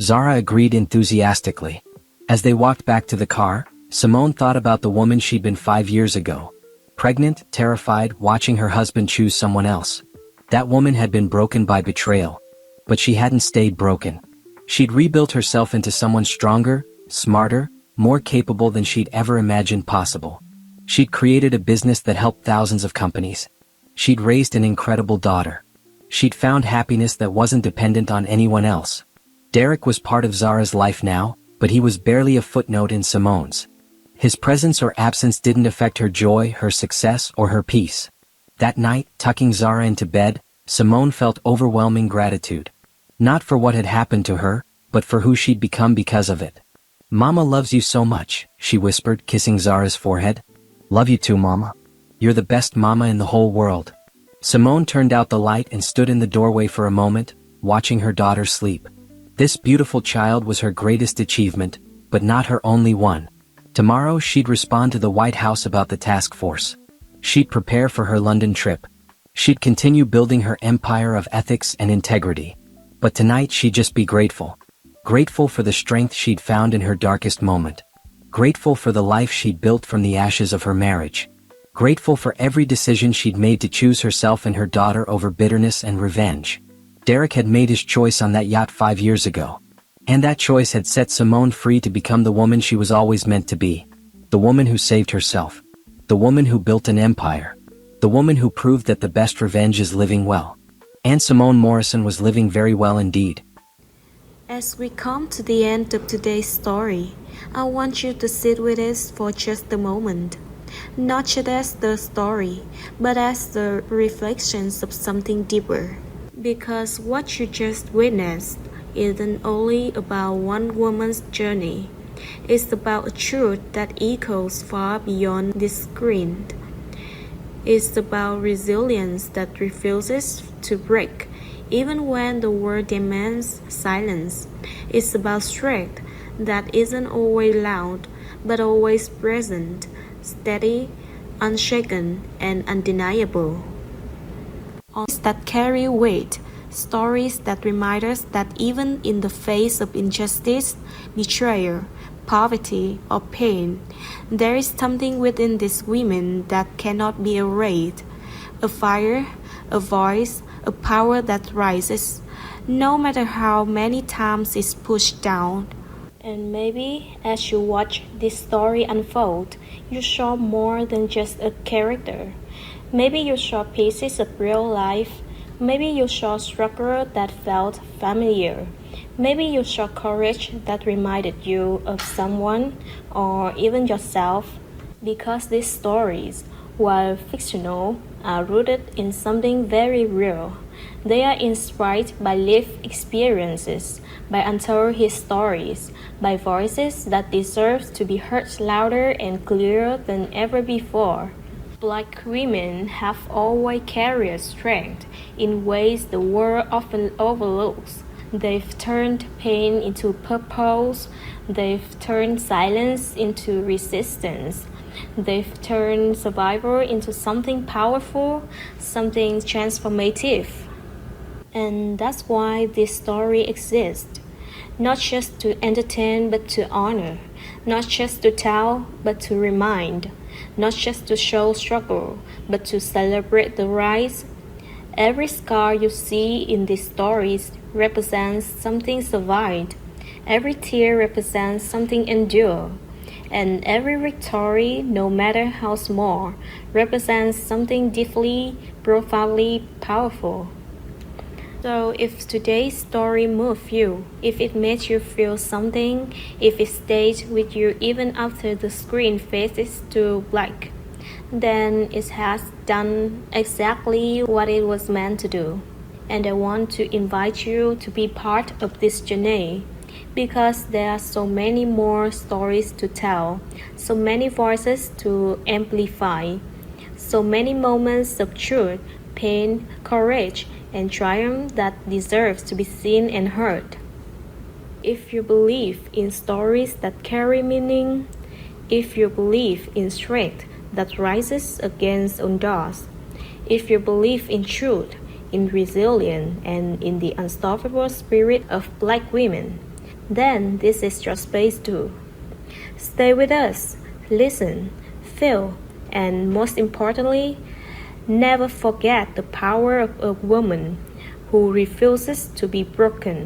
Zara agreed enthusiastically. As they walked back to the car, Simone thought about the woman she'd been 5 years ago. Pregnant, terrified, watching her husband choose someone else. That woman had been broken by betrayal. But she hadn't stayed broken. She'd rebuilt herself into someone stronger, smarter, more capable than she'd ever imagined possible. She'd created a business that helped thousands of companies. She'd raised an incredible daughter. She'd found happiness that wasn't dependent on anyone else. Derek was part of Zara's life now, but he was barely a footnote in Simone's. His presence or absence didn't affect her joy, her success, or her peace. That night, tucking Zara into bed, Simone felt overwhelming gratitude. Not for what had happened to her, but for who she'd become because of it. Mama loves you so much, she whispered, kissing Zara's forehead. Love you too, Mama. You're the best mama in the whole world. Simone turned out the light and stood in the doorway for a moment, watching her daughter sleep. This beautiful child was her greatest achievement, but not her only one. Tomorrow she'd respond to the White House about the task force. She'd prepare for her London trip. She'd continue building her empire of ethics and integrity. But tonight she'd just be grateful. Grateful for the strength she'd found in her darkest moment. Grateful for the life she'd built from the ashes of her marriage. Grateful for every decision she'd made to choose herself and her daughter over bitterness and revenge. Derek had made his choice on that yacht 5 years ago. And that choice had set Simone free to become the woman she was always meant to be. The woman who saved herself. The woman who built an empire. The woman who proved that the best revenge is living well. And Simone Morrison was living very well indeed. As we come to the end of today's story, I want you to sit with us for just a moment. Not just as the story, but as the reflections of something deeper. Because what you just witnessed isn't only about one woman's journey. It's about a truth that echoes far beyond this screen. It's about resilience that refuses to break, even when the world demands silence. It's about strength that isn't always loud, but always present, steady, unshaken, and undeniable. Stories that carry weight, stories that remind us that even in the face of injustice, betrayal, poverty, or pain, there is something within these women that cannot be erased. A fire, a voice, a power that rises, no matter how many times it's pushed down. And maybe as you watch this story unfold, you saw more than just a character. Maybe you saw pieces of real life. Maybe you saw struggle that felt familiar. Maybe you saw courage that reminded you of someone or even yourself. Because these stories, while fictional, are rooted in something very real. They are inspired by lived experiences, by untold histories, by voices that deserve to be heard louder and clearer than ever before. Black women have always carried strength in ways the world often overlooks. They've turned pain into purpose. They've turned silence into resistance. They've turned survival into something powerful, something transformative. And that's why this story exists. Not just to entertain but to honor. Not just to tell but to remind. Not just to show struggle but to celebrate the rise. Every scar you see in these stories represents something survived. Every tear represents something endured. And every victory, no matter how small, represents something deeply, profoundly powerful. So if today's story moved you, if it made you feel something, if it stayed with you even after the screen fades to black, then it has done exactly what it was meant to do. And I want to invite you to be part of this journey because there are so many more stories to tell, so many voices to amplify, so many moments of truth, pain, courage, and triumph that deserves to be seen and heard. If you believe in stories that carry meaning, if you believe in strength that rises against odds, if you believe in truth, in resilience, and in the unstoppable spirit of Black women, then this is your space too. Stay with us, listen, feel, and most importantly, never forget the power of a woman who refuses to be broken.